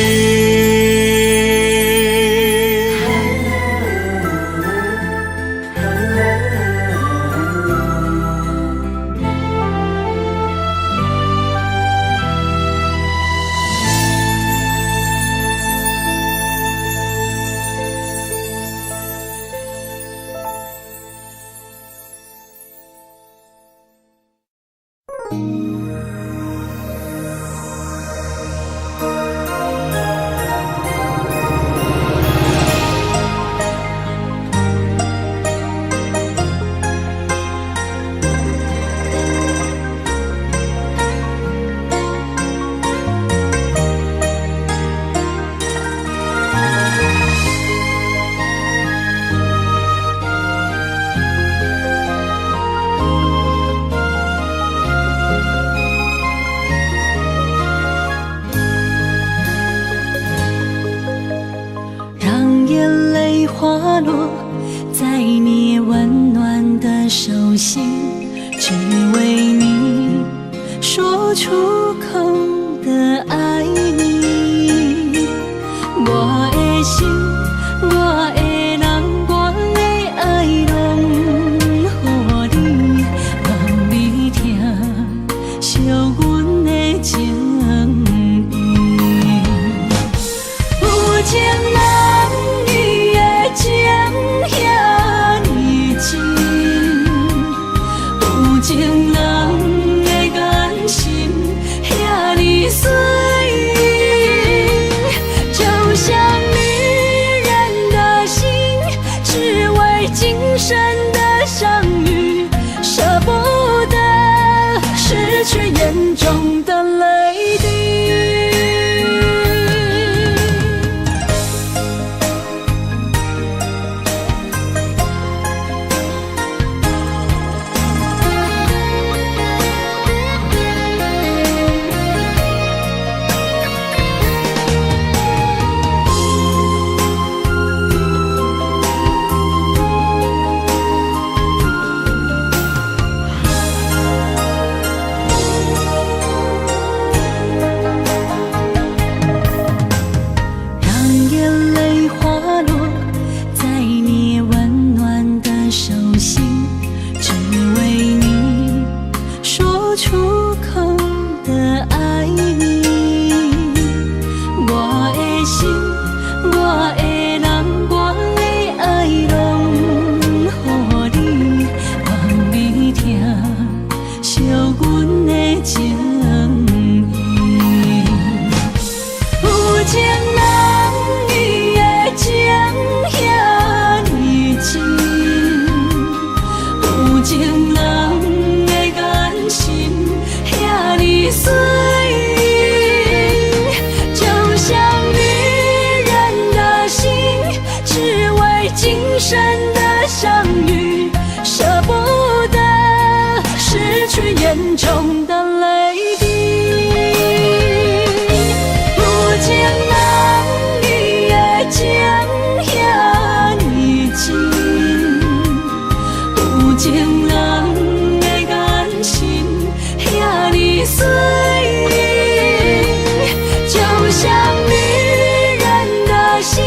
让眼泪滑落在你温暖的手心，只为你说出口的爱你。我的心，我的人，我的爱拢予你，望你听惜阮的情意。有情人伊的情遐尼真，有情人的眼神遐尼水，就像女人的心，只为今生的相遇，舍不得失去眼中的泪滴。深的相遇，舍不得失去眼中的泪滴。有情人伊的情遐尼真，有情人的眼神遐尼水，就像女人的心，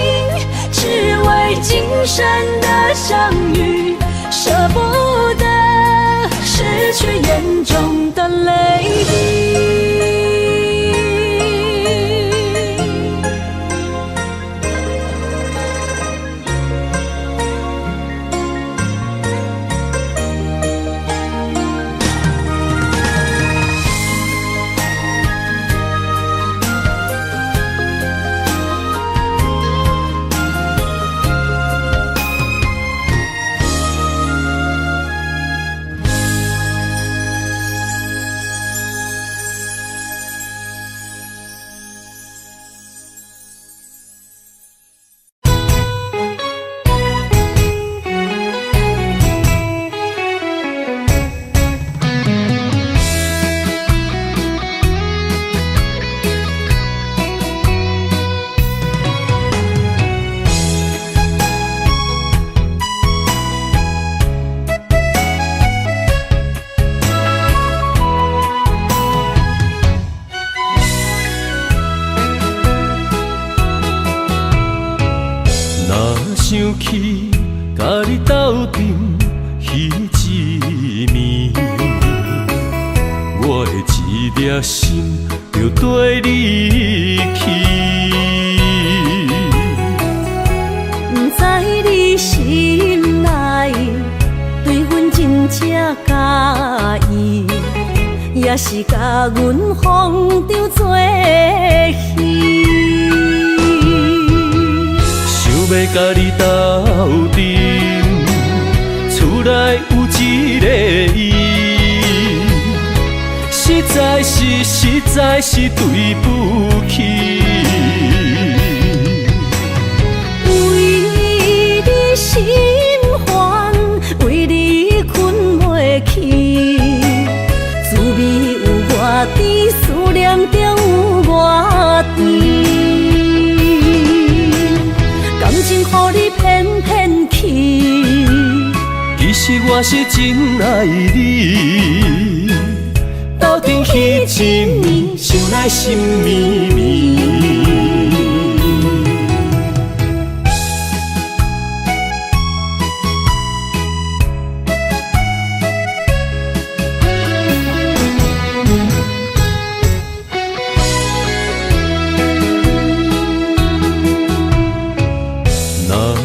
只为今生的相遇，舍不得失去眼中的泪滴。去，甲你斗阵彼一暝，我的一粒心就跟你去。不知你心内对阮真正介意，也是甲阮放着做戏。想要甲你斗阵，厝内有一个伊，实在是对不起。为你心烦，为你困袂去，滋味有外甜，思念就有外甜。感情予你骗骗去，其实我是真爱你，斗阵彼一暝，想来心绵绵。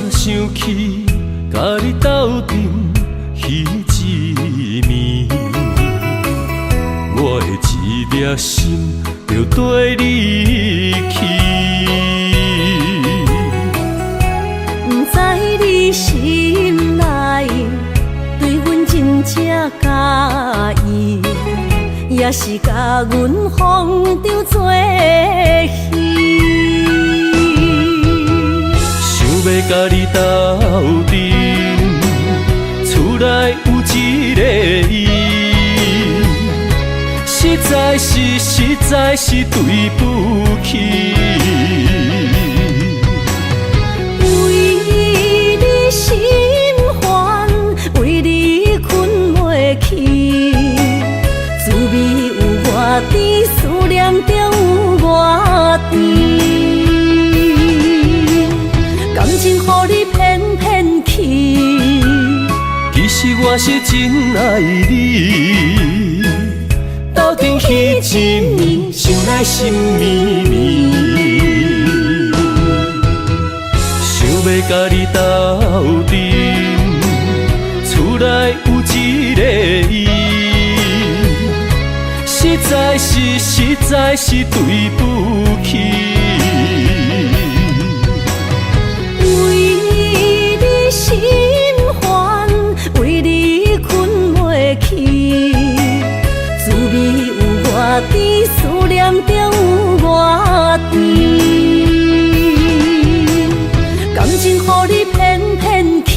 想起甲你斗阵彼一暝，我的一粒心就跟你去。不知你心内对阮真正介意，也是甲阮放着做戏。要甲你斗阵，厝内有一个伊，实在是对不起。为你心烦，为你困袂去，滋味有外甜，思念就有外甜。感情予你骗骗去，其实我是真爱你，斗阵彼一暝，想来心绵绵。想要甲你斗阵，厝内有一个伊，实在是对不起。为你心烦，为你困袂去，滋味有外甜，思念就有外甜。感情予你骗骗去，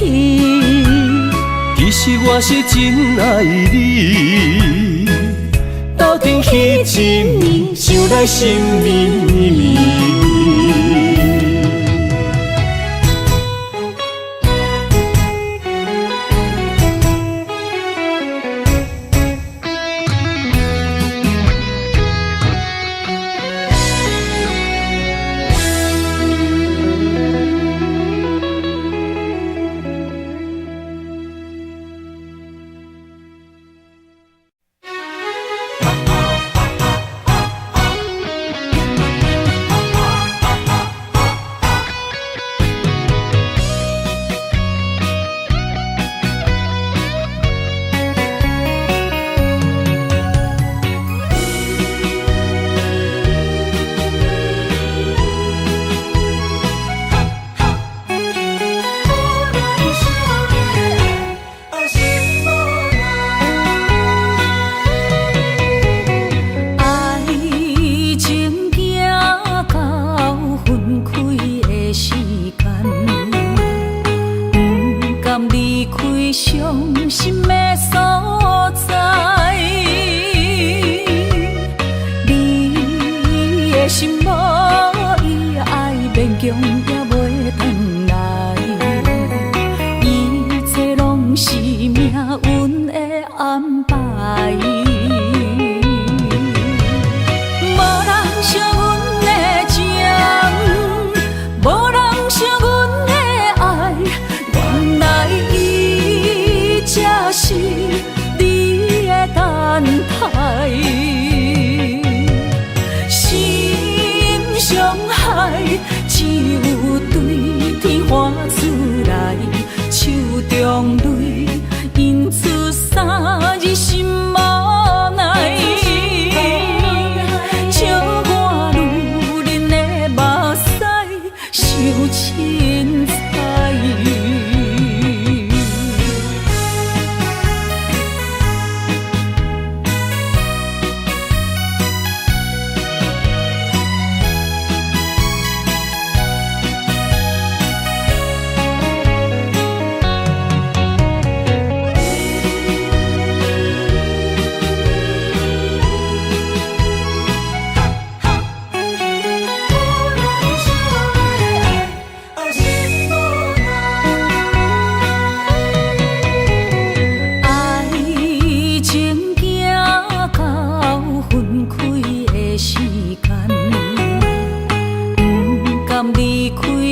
其实我是真爱你，斗阵彼一暝，想来心绵绵。中泪，因出三字心无奈。笑我女人的目屎受凊彩。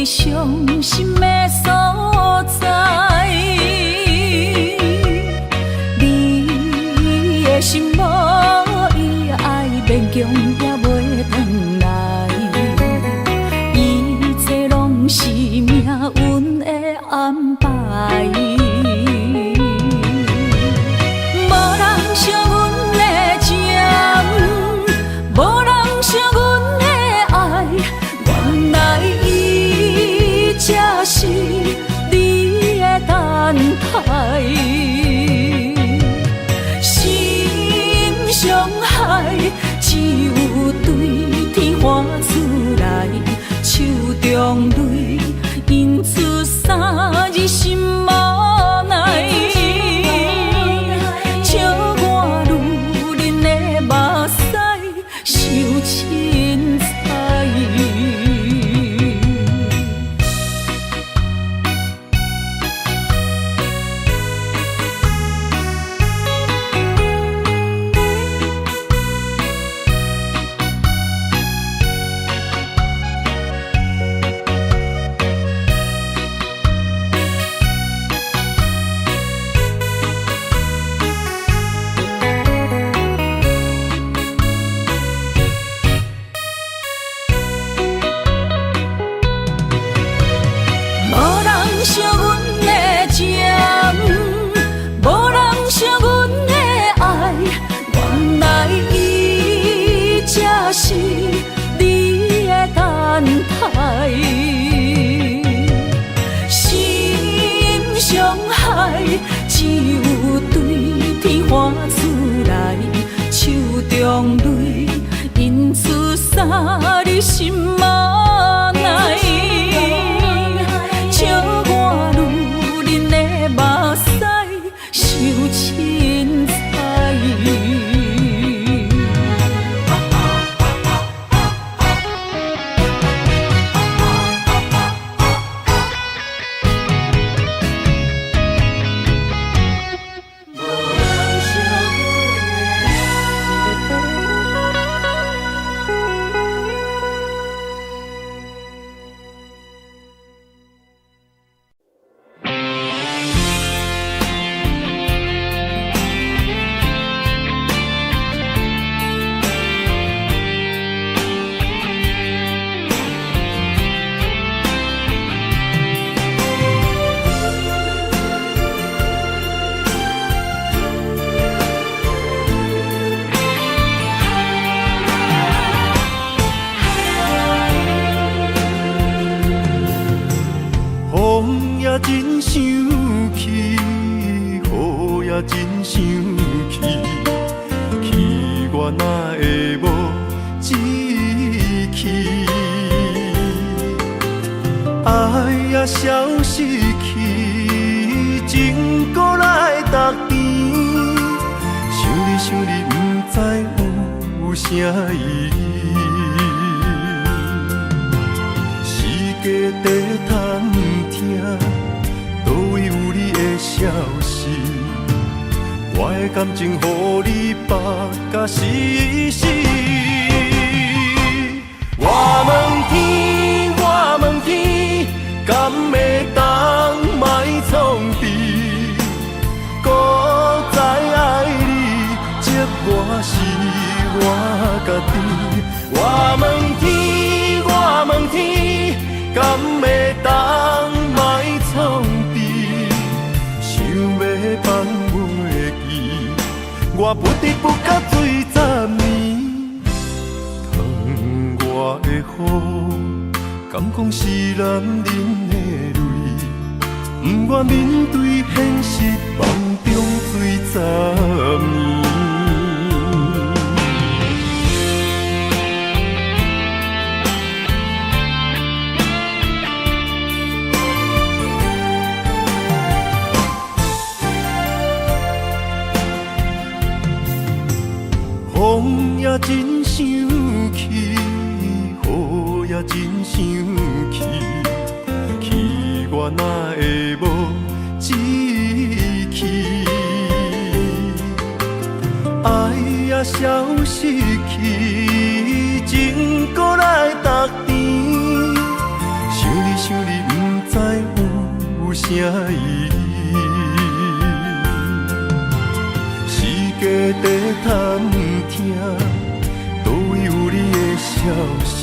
伤心的所在，你的心无伊爱勉强也袂转来，一切拢是命运的安排。无人惜阮的情，无人惜阮的爱，原来才是你的等待，心伤害只有对天喊出来，手中泪因出三字心无奈，笑我女人的目屎受凊彩。惜阮的情，无人惜阮的爱，原来伊才是你的等待，心伤害只有对天喊出来，手中泪因出三字心无奈。笑我女人的目屎受凊彩。风也真生气，雨也真生气，气我哪会无志气？爱也消失去，情搁来逐甜，想你不知有啥意义。世界地通听，倒位有你的消息？我的感情，予你绑甲死死。我问天，我问天，敢会当莫创治？搁再爱你，责我是我家己。我问天，我问天。敢会当莫创治？我不得不甲水10年。窗外的雨，敢讲是男人的泪，不愿面对现实，梦中水10年。风也真生气，雨也真生气，气我哪会无志气？爱也消失去，情搁来逐甜。想你，不知有啥意义。世界在探听，倒位有你的消息？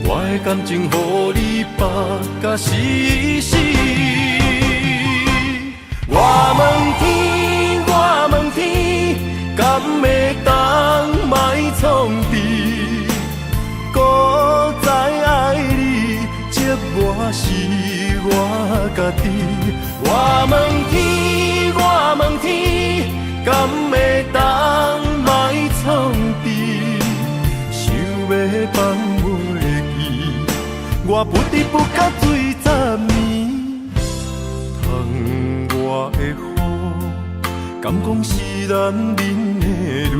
我的感情，予你绑甲死死。我问天，敢会当莫创治？搁再爱你，折磨是我家己。我问天，敢会当莫创治？想要放袂记，我不得不甲水10年。窗外的雨，敢讲是男人的泪，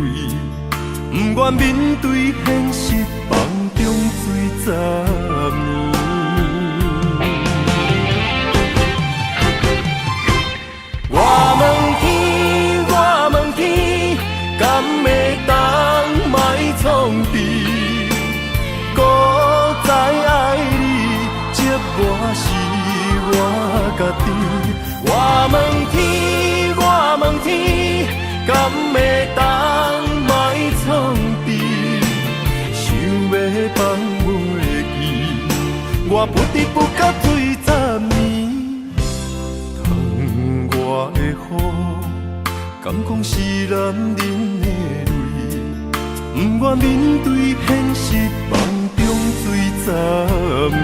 不愿面对现实，梦中水10年。我问天，敢会当莫创治？搁再爱你，折磨是我家己。我问天，敢会当莫创治？想要放袂记，我不得不甲水10年。窗外的雨，敢讲是男人的泪，不愿面对现实，梦中水10年。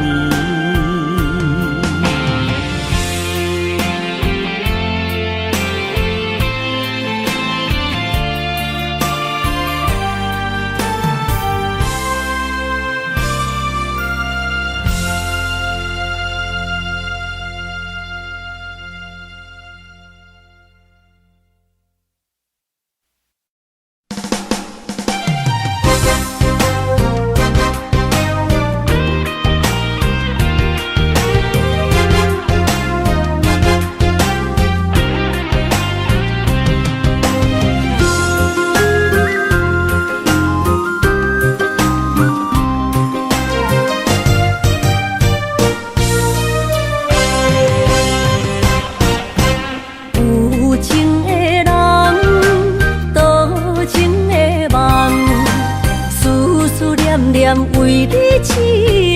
为你痴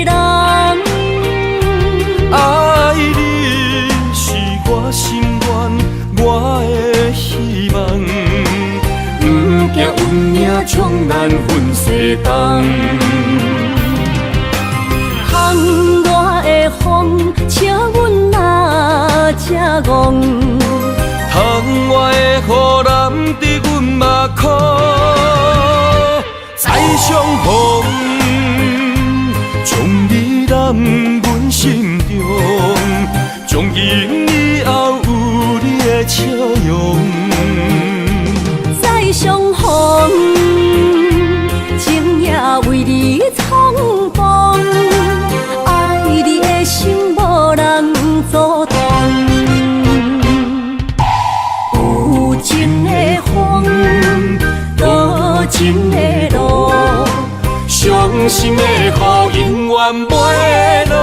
人，爱你是我心愿，我的希望。不惊运命冲咱分西东。窗外的风，请阮哪只戆？窗外的雨淋伫阮目眶，再相逢。将你揽阮心中，从今以后有你的笑容。再相逢，情也为你冲动，爱你的心无人阻挡。有情的风，多情的路。伤心的雨永远袂落。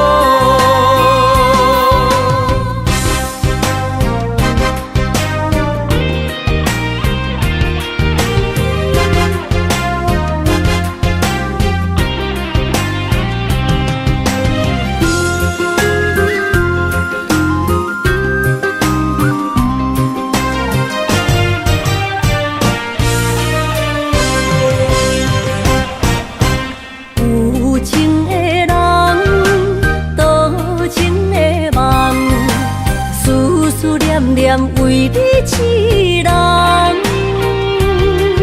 念为你一人。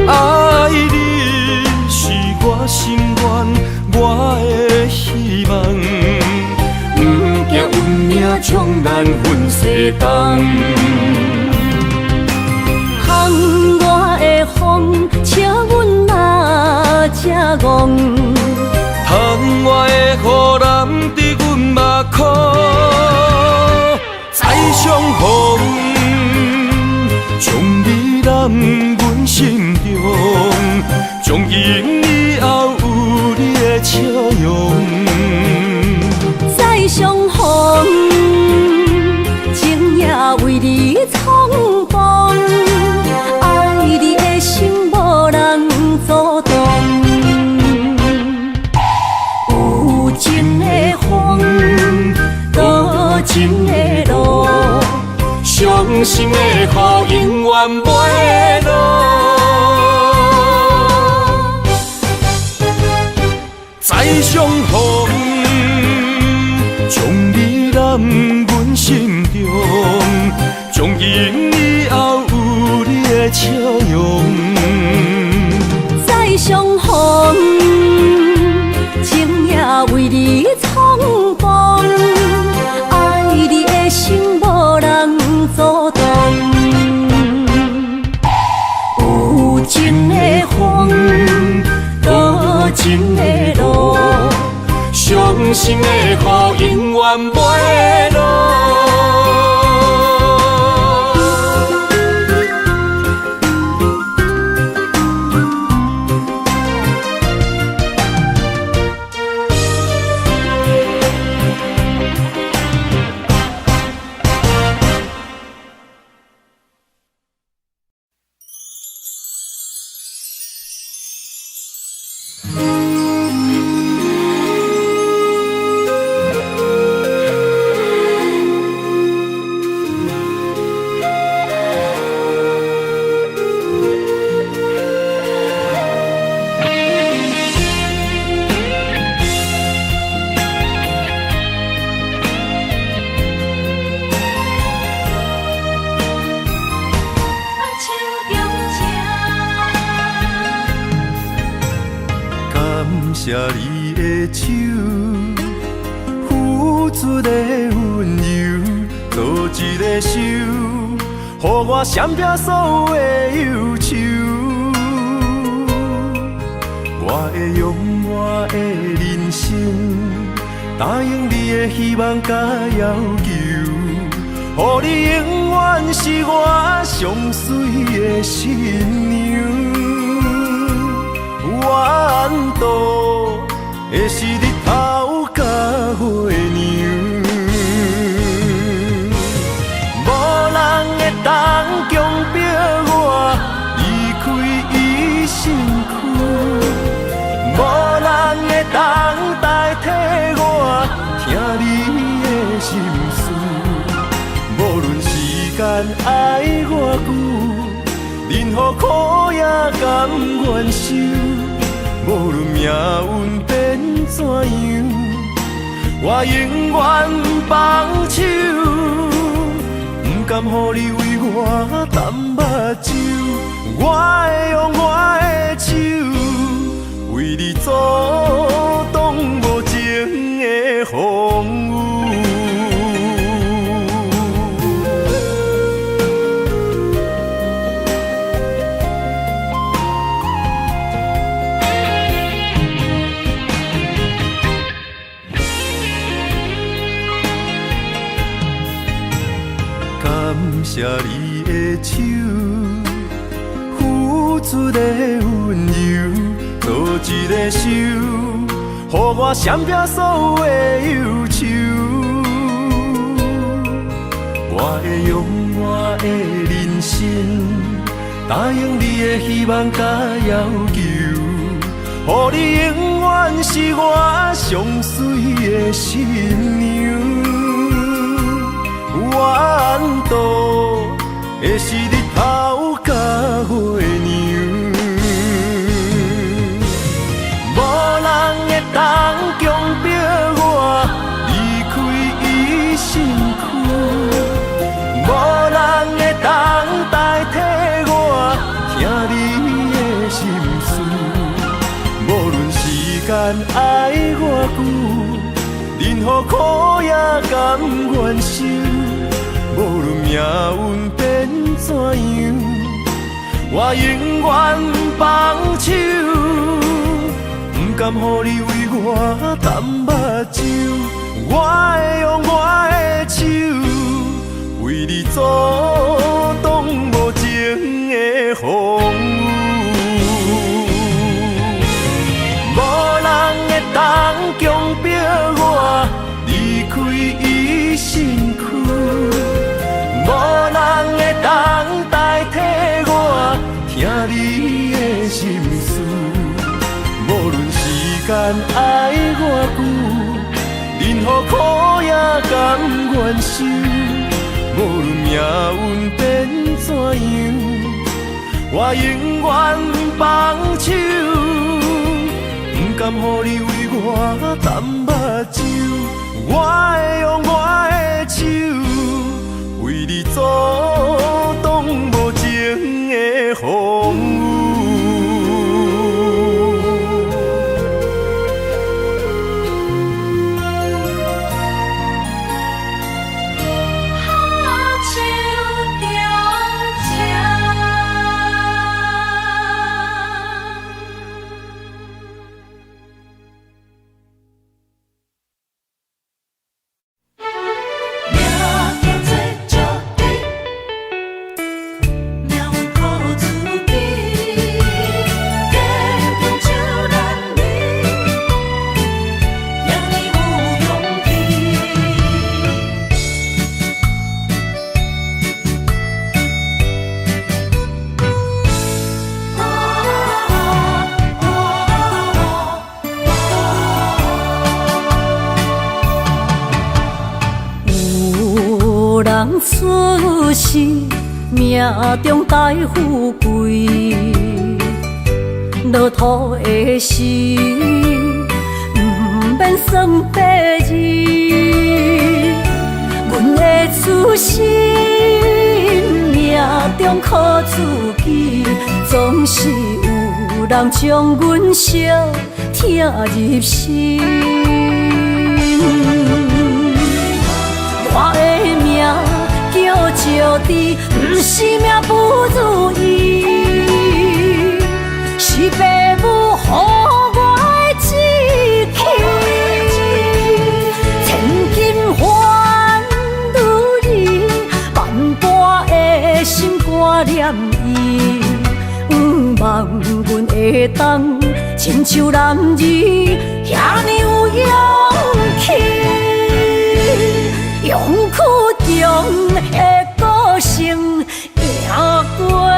爱你是我心愿，我的希望。不惊运命将咱分西东。窗外的风，请阮哪只戆？窗外的雨淋伫阮目眶，再相逢，将你揽阮心中，从今以后有你的笑容。再相逢，情也为你冲动，爱你的心无人阻挡。有情的风，多情的路，伤心的雨永远袂落。再相逢，将你揽阮心中，从今以后有你的笑容。再相逢，情也为你冲动，爱你的心无人阻挡。有情的风，多情的路，伤心的雨永远袂落。谢你的手，付出的温柔，做一个手，予我闪避所有的忧愁。我会用我的人生，答应你的希望甲要求，予你永远是我上水的新娘。远渡的是日头甲月亮，无人会当强迫我离开伊身躯，无人会当代替我听你的心事。无论时间爱偌久，任何苦也甘愿受。无论命运变怎样，我永远不放手，不甘予你为我淡目睭。我会用我的手，为你阻挡无情的风雨。谢你的手，付出的温柔，做一个手，予我闪避所有的忧愁。我会用我的人生，答应你的希望甲要求，予你永远是我上水的新娘。远渡的是日头甲月亮，无人会当强迫我离开伊身躯，无人。任何苦也甘愿受，无论命运变怎样，我永远放手，不甘予你为我淡目睭，我会用我的手，为你阻挡无情的风雨。无人会当强迫我离开伊身躯，无人会当代替我听你的心事。无论时间爱偌久，任何苦也甘愿受。无论命运变怎样，我永远放手。不甘予你为我淡目睭，我会用我的手，为你阻挡无情的风雨。出世命中带富贵，落土的时，不免算白字。阮的出身命中靠自己，总是有人将阮惜听入心。我的命叫石地，不是命不如意，是父母予我的志气。千金换如意，万般的心挂念伊。望阮会当亲像男儿遐尼有勇气。勇屈中的个性赢过泪。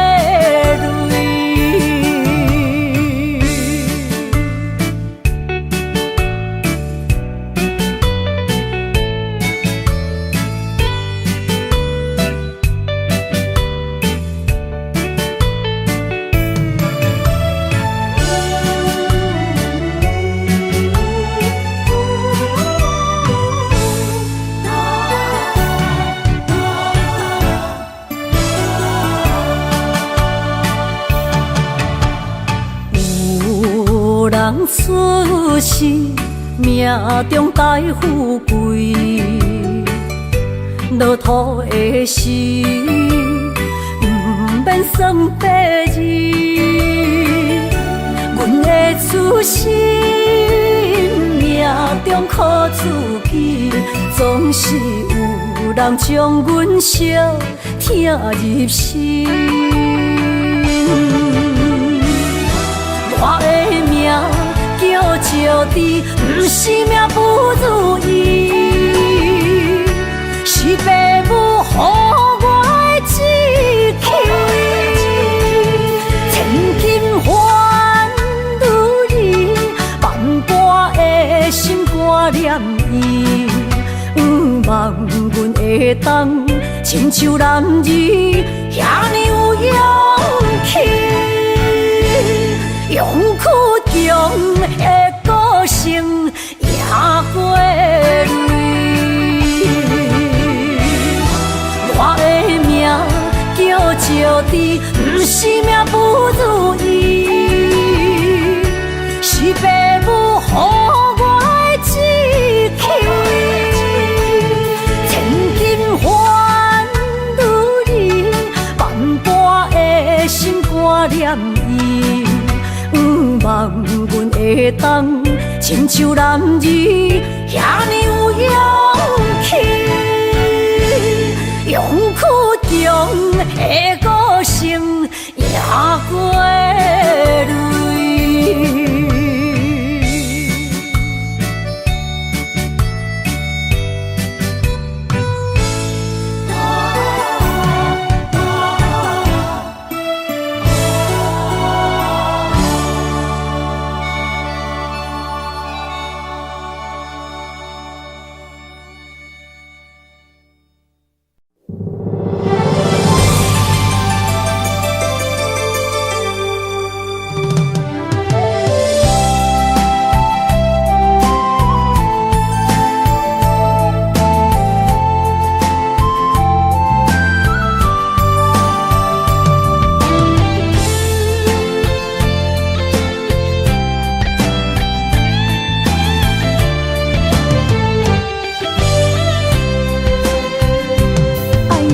出世命中带富贵，落土的时，不免算白字。阮的出身命中靠自己，总是有人将阮惜听入心。我的命叫石地，不是命不如意，是父母予我的志气。千金换如意，万般的心挂念伊。望阮会当亲像男儿遐尼有勇气。勇屈中的个性赢过泪。我的命叫石地，不是命不如意，是父母予我的志气。会当，亲像男儿遐尼有勇气，勇苦中的歌声也过泪。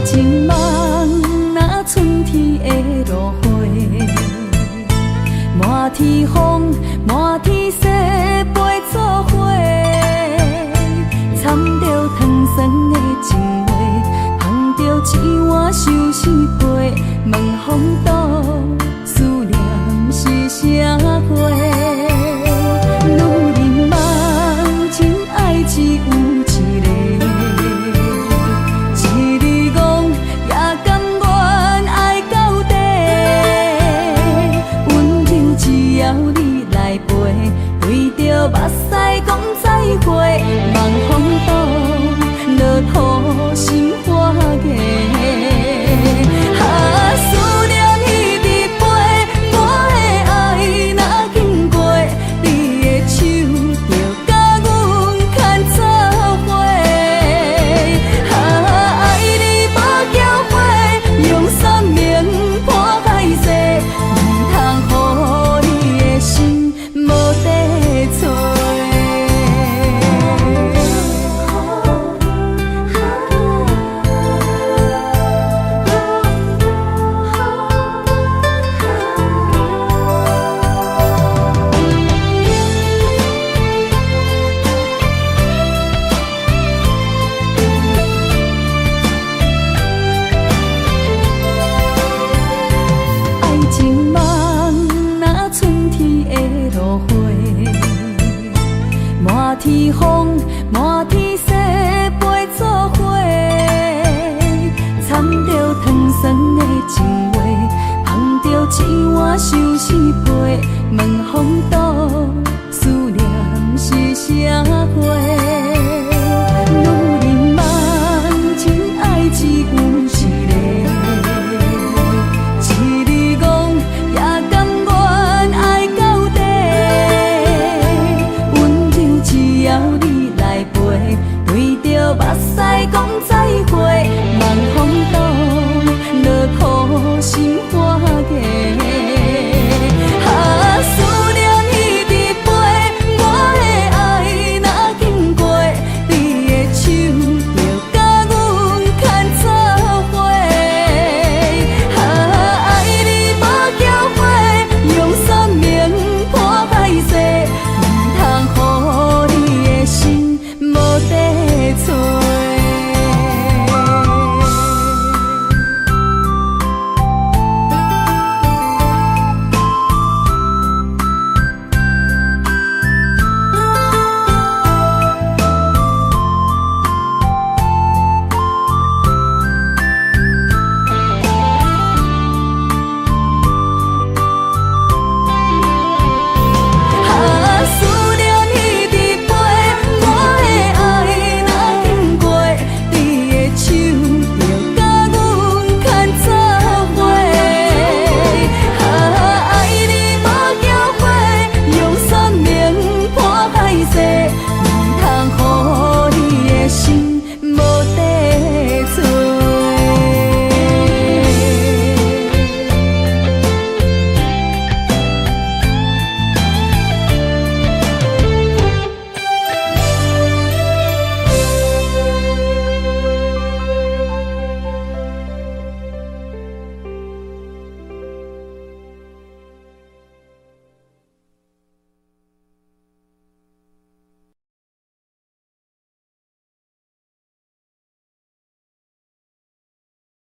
情梦若春天的落花，满天风，满天雪，陪做伙，掺着糖酸的情话，捧着一碗相思杯，问风。